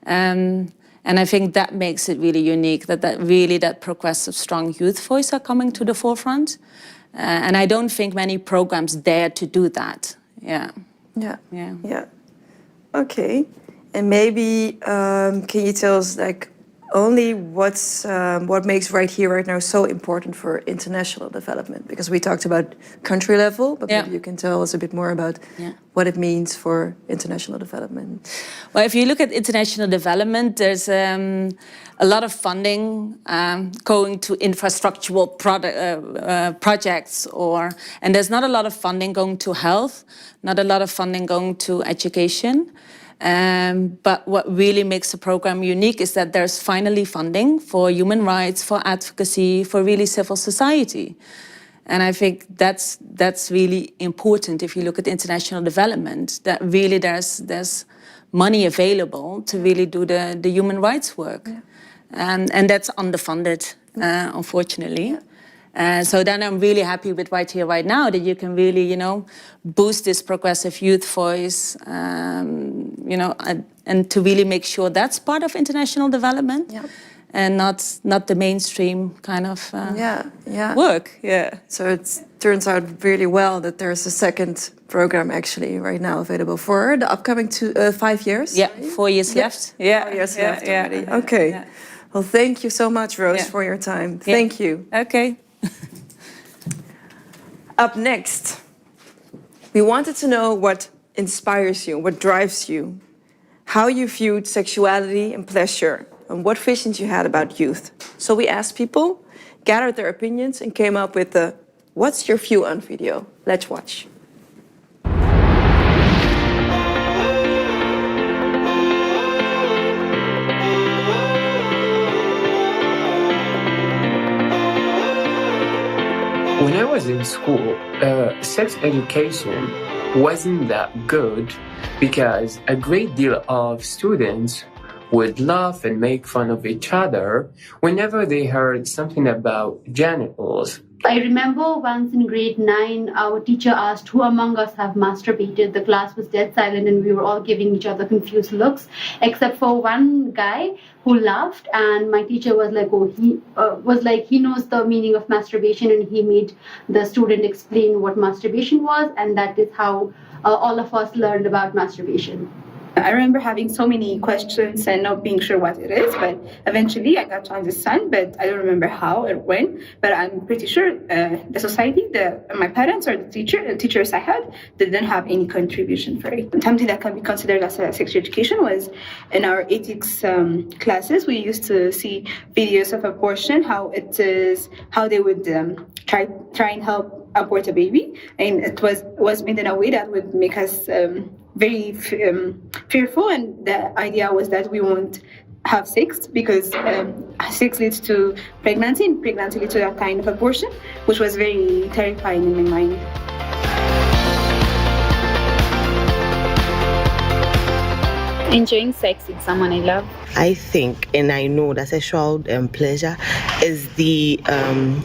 And I think that makes it really unique, that progressive, strong youth voice are coming to the forefront. And I don't think many programs dare to do that. Yeah. Okay. And maybe can you tell us only what makes right here, right now so important for international development? Because we talked about country level, but maybe you can tell us a bit more about what it means for international development. Well, if you look at international development, there's a lot of funding going to infrastructural projects, and there's not a lot of funding going to health, not a lot of funding going to education. But what really makes the program unique is that there's finally funding for human rights, for advocacy, for really civil society. And I think that's really important if you look at international development, that really there's money available to really do the human rights work. And that's underfunded, unfortunately. So then I'm really happy with Right Here, Right Now, that you can really, boost this progressive youth voice, and to really make sure that's part of international development and not the mainstream kind of work. Yeah. So it turns out really well that there's a second program actually right now available for the upcoming 5 years. Yeah, 4 years left. 4 years left already. Okay. Yeah. Well, thank you so much, Rose, for your time. Thank you. Okay. Up next, we wanted to know what inspires you, what drives you, how you viewed sexuality and pleasure, and what visions you had about youth. So we asked people, gathered their opinions, and came up with the "What's Your View on" video. Let's watch. When I was in school, sex education wasn't that good because a great deal of students would laugh and make fun of each other whenever they heard something about genitals. I remember once in grade 9, our teacher asked who among us have masturbated. The class was dead silent and we were all giving each other confused looks, except for one guy who laughed, and my teacher was like, he knows the meaning of masturbation, and he made the student explain what masturbation was, and that is how all of us learned about masturbation. I remember having so many questions and not being sure what it is, but eventually I got to understand, but I don't remember how or when, but I'm pretty sure the society, my parents or the teachers I had, didn't have any contribution for it. Something that can be considered as a sex education was in our ethics classes, we used to see videos of abortion, how they would try and help abort a baby, and it was made in a way that would make us very fearful, and the idea was that we won't have sex because sex leads to pregnancy, and pregnancy leads to a kind of abortion, which was very terrifying in my mind. Enjoying sex with someone I love. I think and I know that sexual pleasure is the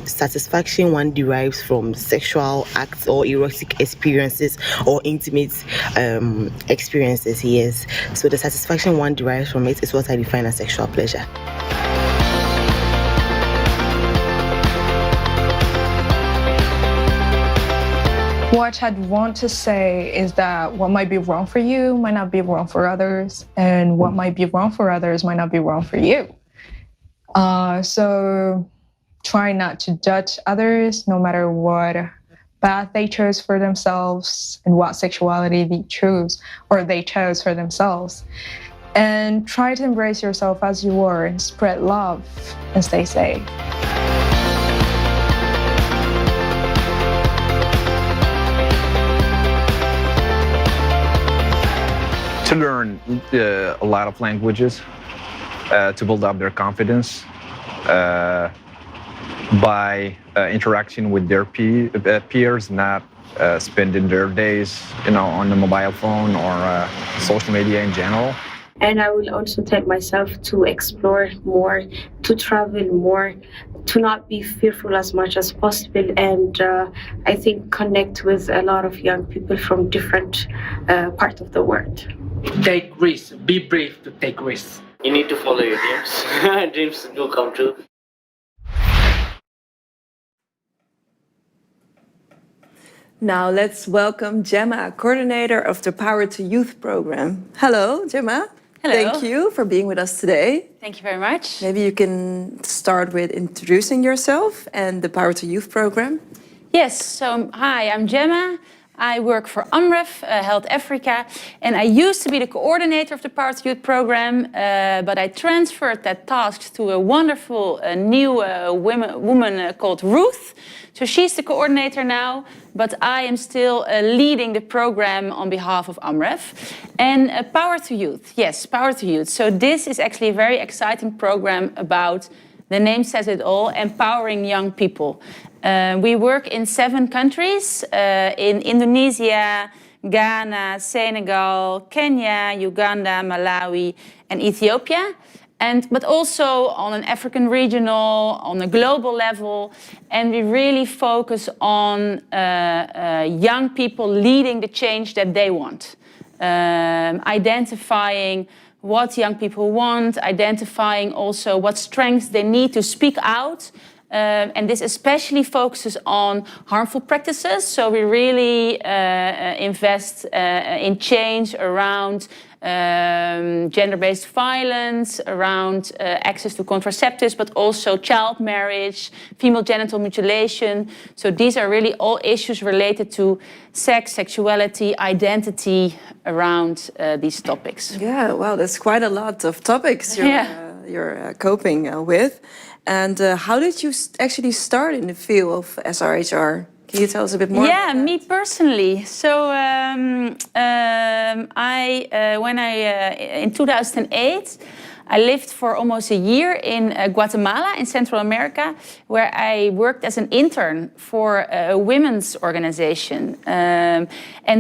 satisfaction one derives from sexual acts or erotic experiences or intimate experiences, yes. So the satisfaction one derives from it is what I define as sexual pleasure. What I'd want to say is that what might be wrong for you might not be wrong for others, and what might be wrong for others might not be wrong for you. So try not to judge others, no matter what path they chose for themselves and what sexuality they chose for themselves. And try to embrace yourself as you are and spread love and stay safe. To learn a lot of languages, to build up their confidence by interacting with their peers, not spending their days, on the mobile phone or social media in general. And I will also tell myself to explore more, to travel more, to not be fearful as much as possible, and I think connect with a lot of young people from different parts of the world. Take risks. Be brave to take risks. You need to follow your dreams. Dreams do come true. Now let's welcome Gemma, coordinator of the Power to Youth program. Hello, Gemma. Hello. Thank you for being with us today. Thank you very much. Maybe you can start with introducing yourself and the Power to Youth program. Yes, so hi, I'm Gemma. I work for AMREF, Health Africa, and I used to be the coordinator of the Power to Youth program, but I transferred that task to a wonderful new woman called Ruth. So she's the coordinator now, but I am still leading the program on behalf of AMREF. And Power to Youth, yes, Power to Youth. So this is actually a very exciting program about, the name says it all, empowering young people. We work in 7 countries, in Indonesia, Ghana, Senegal, Kenya, Uganda, Malawi, and Ethiopia. But also on an African regional, on a global level. And we really focus on young people leading the change that they want. Identifying what young people want, identifying also what strengths they need to speak out. And this especially focuses on harmful practices. So we really invest in change around gender-based violence, around access to contraceptives, but also child marriage, female genital mutilation. So these are really all issues related to sex, sexuality, identity around these topics. Yeah, wow, that's quite a lot of topics you're coping with. And how did you actually start in the field of SRHR? Can you tell us a bit more? Yeah, me personally. So in 2008, I lived for almost a year in Guatemala in Central America, where I worked as an intern for a women's organization. And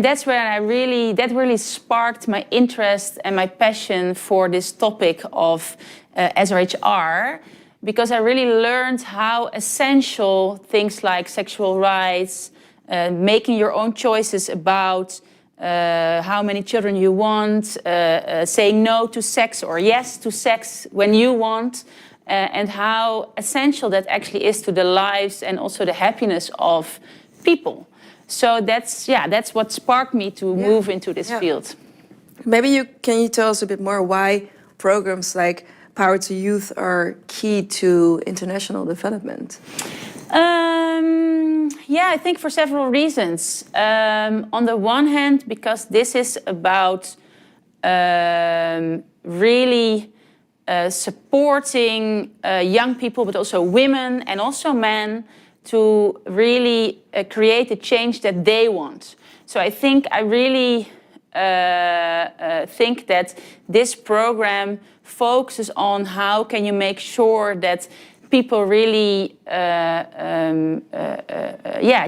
that's where that really sparked my interest and my passion for this topic of SRHR. Because I really learned how essential things like sexual rights, making your own choices about how many children you want, saying no to sex or yes to sex when you want, and how essential that actually is to the lives and also the happiness of people. So that's what sparked me to move into this field. Maybe can you tell us a bit more why programs like Power to Youth are key to international development? I think for several reasons. On the one hand, because this is about really supporting young people, but also women and also men, to really create the change that they want. So I think I really think that this program focuses on how can you make sure that people really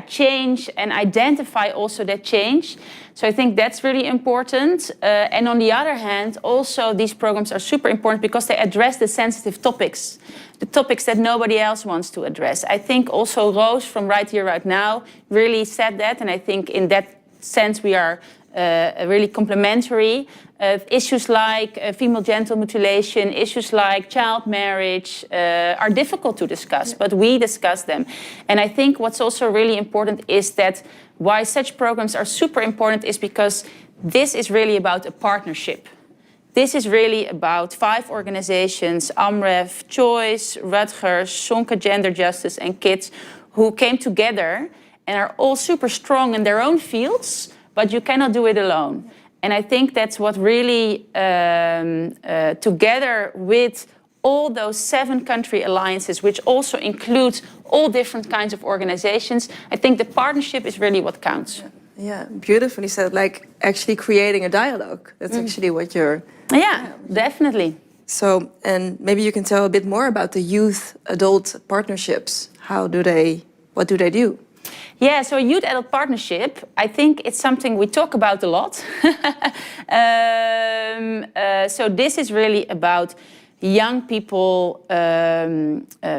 change and identify also that change. So I think that's really important. And on the other hand, also these programs are super important because they address the sensitive topics, the topics that nobody else wants to address. I think also Roos from Right Here, Right Now really said that, and I think in that sense we are really complementary. Issues like female genital mutilation, issues like child marriage are difficult to discuss, but we discuss them. And I think what's also really important is that why such programs are super important is because this is really about a partnership. This is really about 5 organizations, AMREF, Choice, Rutgers, Sonke Gender Justice and Kids, who came together and are all super strong in their own fields, but you cannot do it alone. And I think that's what really, together with all those 7 country alliances, which also includes all different kinds of organizations, I think the partnership is really what counts. Yeah, beautifully said, like actually creating a dialogue. That's actually what you're... Yeah, definitely. So, and maybe you can tell a bit more about the youth-adult partnerships. What do they do? Yeah, so a youth-adult partnership, I think it's something we talk about a lot. So this is really about young people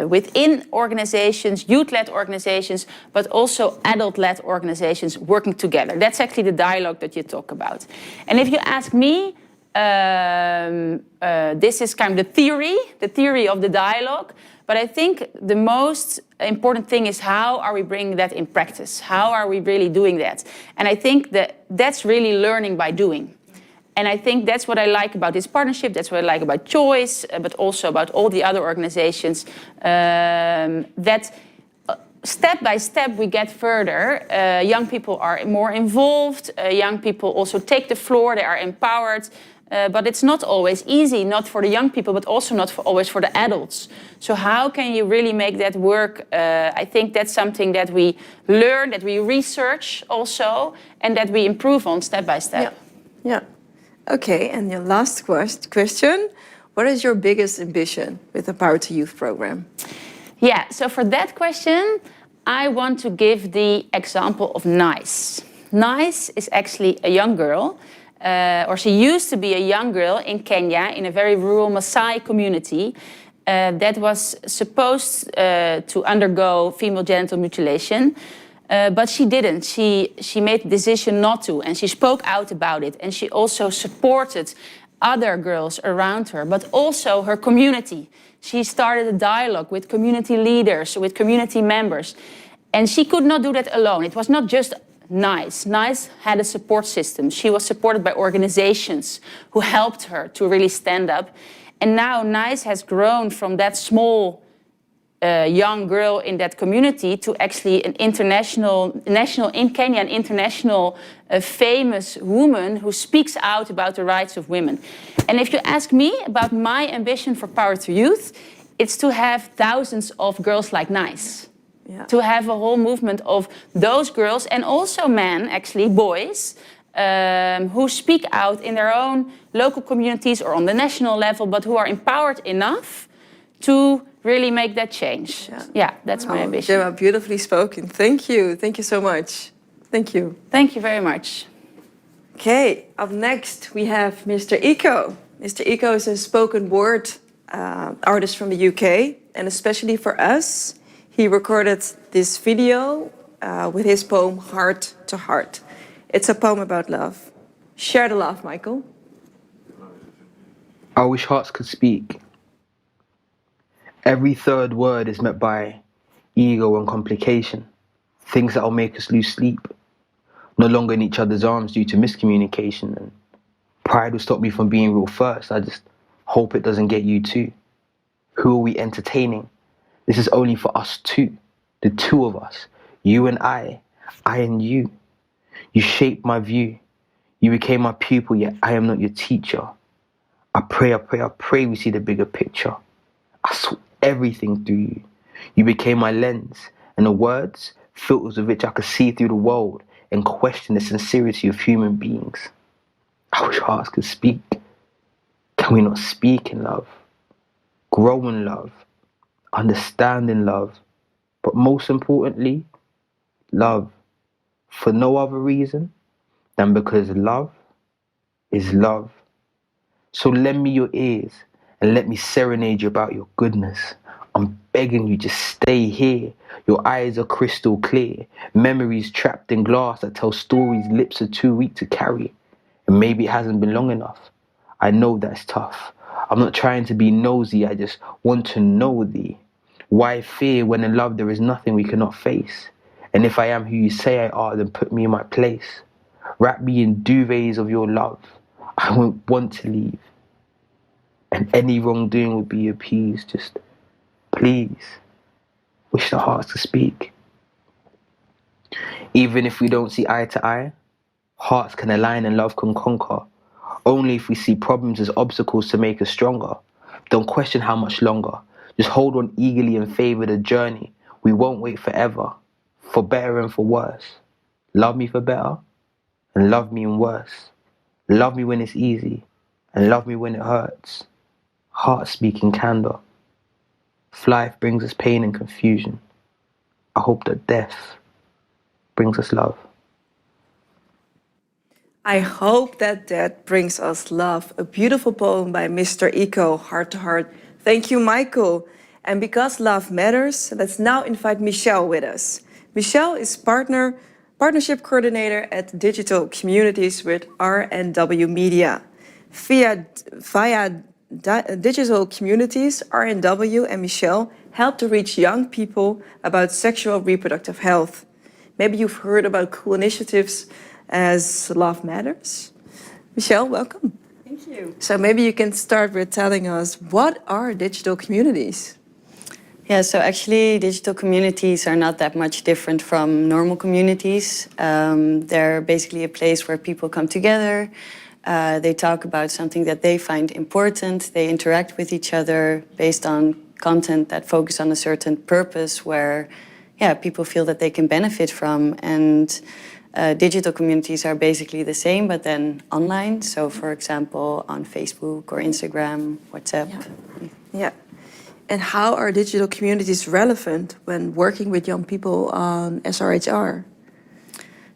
within organizations, youth-led organizations, but also adult-led organizations working together. That's actually the dialogue that you talk about. And if you ask me, this is kind of the theory of the dialogue. But I think the most important thing is how are we bringing that in practice? How are we really doing that? And I think that that's really learning by doing. And I think that's what I like about this partnership. That's what I like about Choice, but also about all the other organizations. That step by step we get further. Young people are more involved. Young people also take the floor. They are empowered. But it's not always easy, not for the young people, but also not always for the adults. So how can you really make that work? I think that's something that we learn, that we research also, and that we improve on step by step. Yeah. Okay, and your last question. What is your biggest ambition with the Power to Youth program? Yeah, so for that question, I want to give the example of Nice. Nice is actually a young girl. Or she used to be a young girl in Kenya in a very rural Maasai community that was supposed to undergo female genital mutilation, but she didn't. She made the decision not to, and she spoke out about it, and she also supported other girls around her, but also her community. She started a dialogue with community leaders, with community members, and she could not do that alone. It was not just Nice. Nice had a support system. She was supported by organizations who helped her to really stand up. And now Nice has grown from that small young girl in that community to actually an national in Kenya, an international famous woman who speaks out about the rights of women. And if you ask me about my ambition for Power to Youth, it's to have thousands of girls like Nice. Yeah. To have a whole movement of those girls and also men, actually boys, who speak out in their own local communities or on the national level, but who are empowered enough to really make that change. Yeah, that's my ambition. Gemma, beautifully spoken. Thank you. Thank you so much. Thank you. Thank you very much. Okay, up next we have Mr. Iko. Mr. Iko is a spoken word artist from the UK, and especially for us, he recorded this video with his poem Heart to Heart. It's a poem about love. Share the love, Michael. I wish hearts could speak. Every third word is met by ego and complication, things that will make us lose sleep. No longer in each other's arms due to miscommunication, and pride will stop me from being real first. I just hope it doesn't get you too. Who are we entertaining? This is only for us two, the two of us, you and I and you. You shaped my view. You became my pupil, yet I am not your teacher. I pray we see the bigger picture. I saw everything through you. You became my lens, and the words, filters of which I could see through the world and question the sincerity of human beings. I wish hearts could speak. Can we not speak in love? Grow in love. Understand in love. But most importantly, love. For no other reason than because love is love. So lend me your ears and let me serenade you about your goodness. I'm begging you, just stay here. Your eyes are crystal clear. Memories trapped in glass that tell stories lips are too weak to carry. And maybe it hasn't been long enough. I know that's tough. I'm not trying to be nosy, I just want to know thee. Why fear when in love there is nothing we cannot face? And if I am who you say I are, then put me in my place. Wrap me in duvets of your love. I won't want to leave. And any wrongdoing will be appeased. Just please, wish the hearts to speak. Even if we don't see eye to eye, hearts can align and love can conquer. Only if we see problems as obstacles to make us stronger. Don't question how much longer. Just hold on eagerly and favor the journey. We won't wait forever. For better and for worse. Love me for better and love me in worse. Love me when it's easy and love me when it hurts. Heart speaking candor. If life brings us pain and confusion, I hope that death brings us love. I hope that brings us love. A beautiful poem by Mr. Eco, Heart to Heart. Thank you, Michael. And because love matters, let's now invite Michelle with us. Michelle is partnership coordinator at Digital Communities with RNW Media. Via Digital Communities, RNW and Michelle help to reach young people about sexual reproductive health. Maybe you've heard about cool initiatives as Love Matters. Michelle, welcome. Thank you. So maybe you can start with telling us, what are digital communities? Yeah, so actually digital communities are not that much different from normal communities. They're basically a place where people come together. They talk about something that they find important. They interact with each other based on content that focus on a certain purpose where people feel that they can benefit from. And digital communities are basically the same, but then online. So for example, on Facebook or Instagram, WhatsApp. Yeah. And how are digital communities relevant when working with young people on SRHR?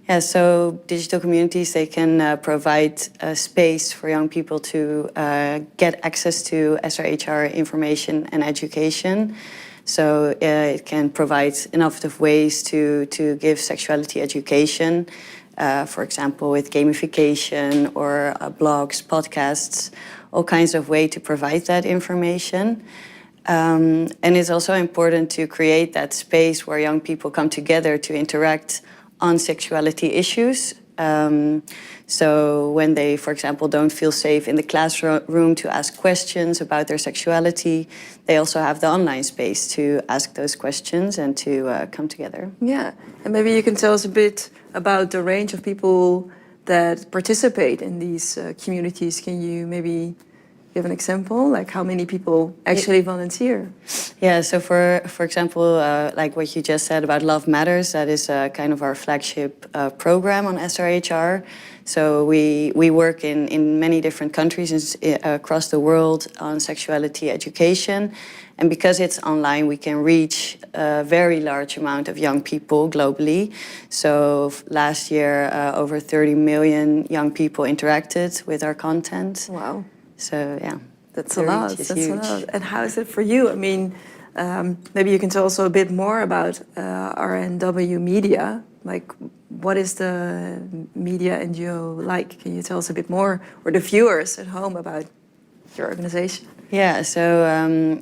Yeah, so digital communities, they can provide a space for young people to get access to SRHR information and education. So it can provide innovative ways to give sexuality education, for example, with gamification or blogs, podcasts, all kinds of ways to provide that information. And it's also important to create that space where young people come together to interact on sexuality issues. So when they, for example, don't feel safe in the classroom to ask questions about their sexuality, they also have the online space to ask those questions and to come together. Yeah, and maybe you can tell us a bit about the range of people that participate in these communities. Can you maybe give an example, like how many people actually volunteer? Yeah, so for example, like what you just said about Love Matters, that is kind of our flagship program on SRHR. So we work in many different countries across the world on sexuality education. And because it's online, we can reach a very large amount of young people globally. So last year, over 30 million young people interacted with our content. Wow. So yeah, that's a lot. That's a lot. And how is it for you? I mean, maybe you can tell us a bit more about RNW Media. Like, what is the media NGO like? Can you tell us a bit more, or the viewers at home, about your organization? Yeah. So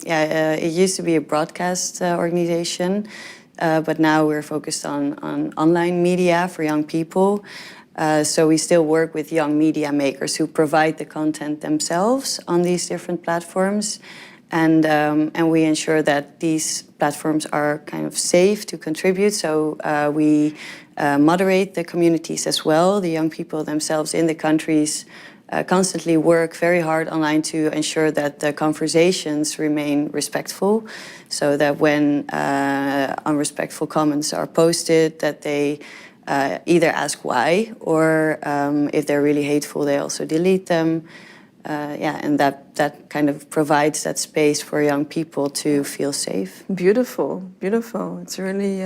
it used to be a broadcast organization, but now we're focused on online media for young people. So we still work with young media makers who provide the content themselves on these different platforms. And we ensure that these platforms are kind of safe to contribute. So we moderate the communities as well. The young people themselves in the countries constantly work very hard online to ensure that the conversations remain respectful. So that when unrespectful comments are posted, that they either ask why, or if they're really hateful, they also delete them. And that kind of provides that space for young people to feel safe. Beautiful, beautiful. It's really,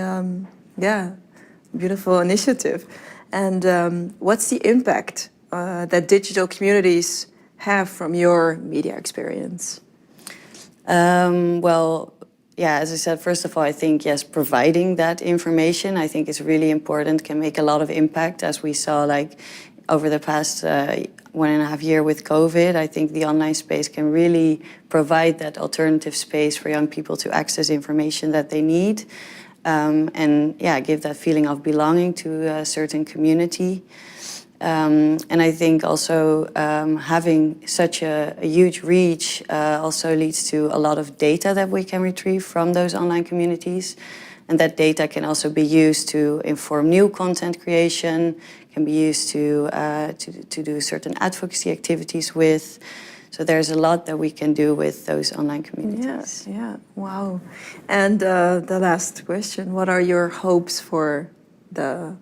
beautiful initiative. And what's the impact that digital communities have from your media experience? As I said, first of all, I think, yes, providing that information, I think is really important, can make a lot of impact, as we saw like over the past 1.5 years with COVID. I think the online space can really provide that alternative space for young people to access information that they need, and give that feeling of belonging to a certain community. And I think also having such a huge reach also leads to a lot of data that we can retrieve from those online communities. And that data can also be used to inform new content creation, can be used to do certain advocacy activities with. So there's a lot that we can do with those online communities. Yeah, wow. And the last question, what are your hopes for the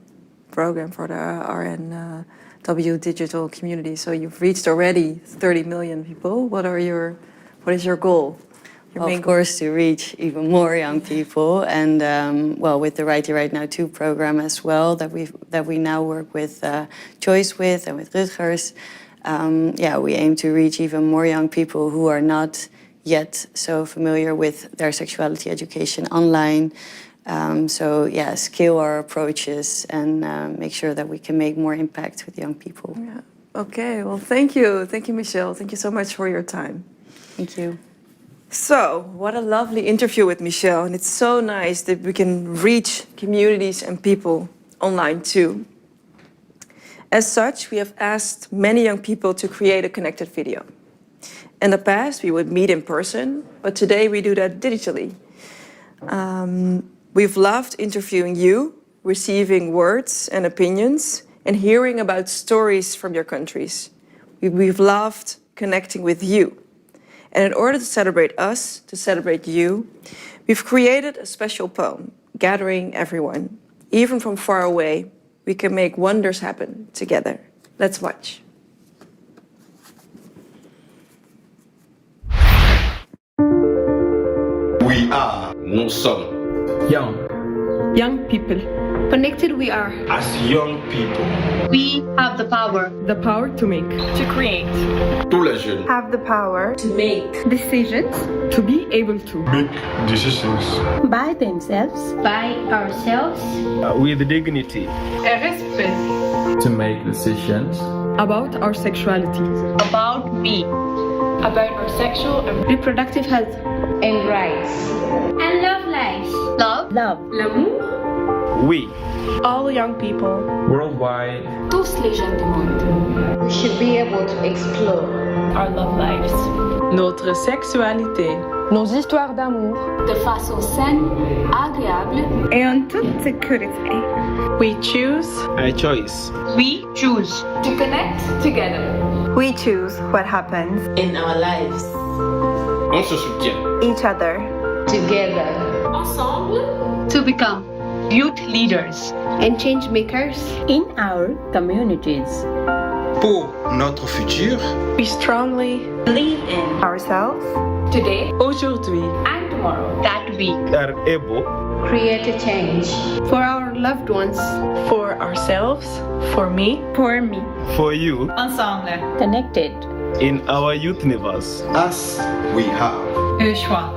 program, for the RNW digital community? So you've reached already 30 million people. What is your goal? Of course, to reach even more young people, and with the Righty Right Now 2 program as well, that we now work with Choice with and with Rutgers. We aim to reach even more young people who are not yet so familiar with their sexuality education online. Scale our approaches and make sure that we can make more impact with young people. Yeah. Okay, well, thank you. Thank you, Michelle. Thank you so much for your time. Thank you. So, what a lovely interview with Michelle. And it's so nice that we can reach communities and people online too. As such, we have asked many young people to create a connected video. In the past, we would meet in person, but today we do that digitally. We've loved interviewing you, receiving words and opinions, and hearing about stories from your countries. We've loved connecting with you. And in order to celebrate us, to celebrate you, we've created a special poem, gathering everyone. Even from far away, we can make wonders happen together. Let's watch. Nous sommes young people. Connected we are. as young people. We have the power. The power to make, to create, Tous les jeunes Have the power to make, decisions to be able to. make decisions By themselves. By ourselves. with dignity. Respect To make decisions about our sexuality, About me. about our sexual and Reproductive health. And rights. And love lives. Love. Love. L'amour. We all young people. worldwide Tous les jeunes du monde. We should be able to explore Our love lives. Notre sexualité. Nos histoires d'amour. de façon saine, agréable. et en toute sécurité. We choose a choice. We choose. To connect together. We choose what happens, In our lives. On se soutient. each other. Together. Ensemble. To become youth leaders and change makers In our communities. Pour notre futur, we strongly Believe in. Ourselves. Today aujourd'hui. and tomorrow. that we are able Create a change. for our loved ones. For ourselves, for me, For me. for you Ensemble. Connected. in our youth universe. As we have. Un choix.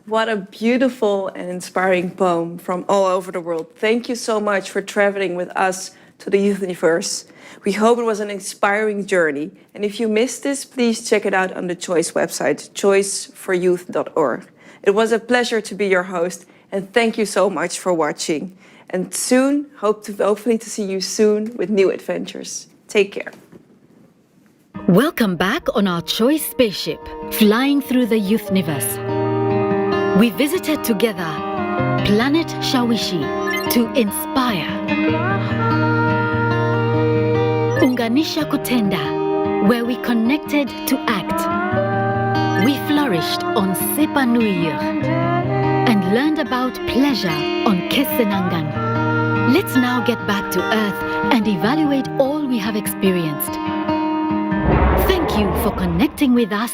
What a beautiful and inspiring poem from all over the world. Thank you so much for traveling with us to the Youth Universe. We hope it was an inspiring journey. And if you missed this, please check it out on the Choice website, choiceforyouth.org. It was a pleasure to be your host, and thank you so much for watching. And soon, hopefully to see you soon with new adventures. Take care. Welcome back on our Choice spaceship, flying through the Youth Universe. We visited together Planet Shawishi to inspire. Unganisha Kutenda, where we connected to act. We flourished on Sepa Nuir and learned about pleasure on Kesenangan. Let's now get back to Earth and evaluate all we have experienced. Thank you for connecting with us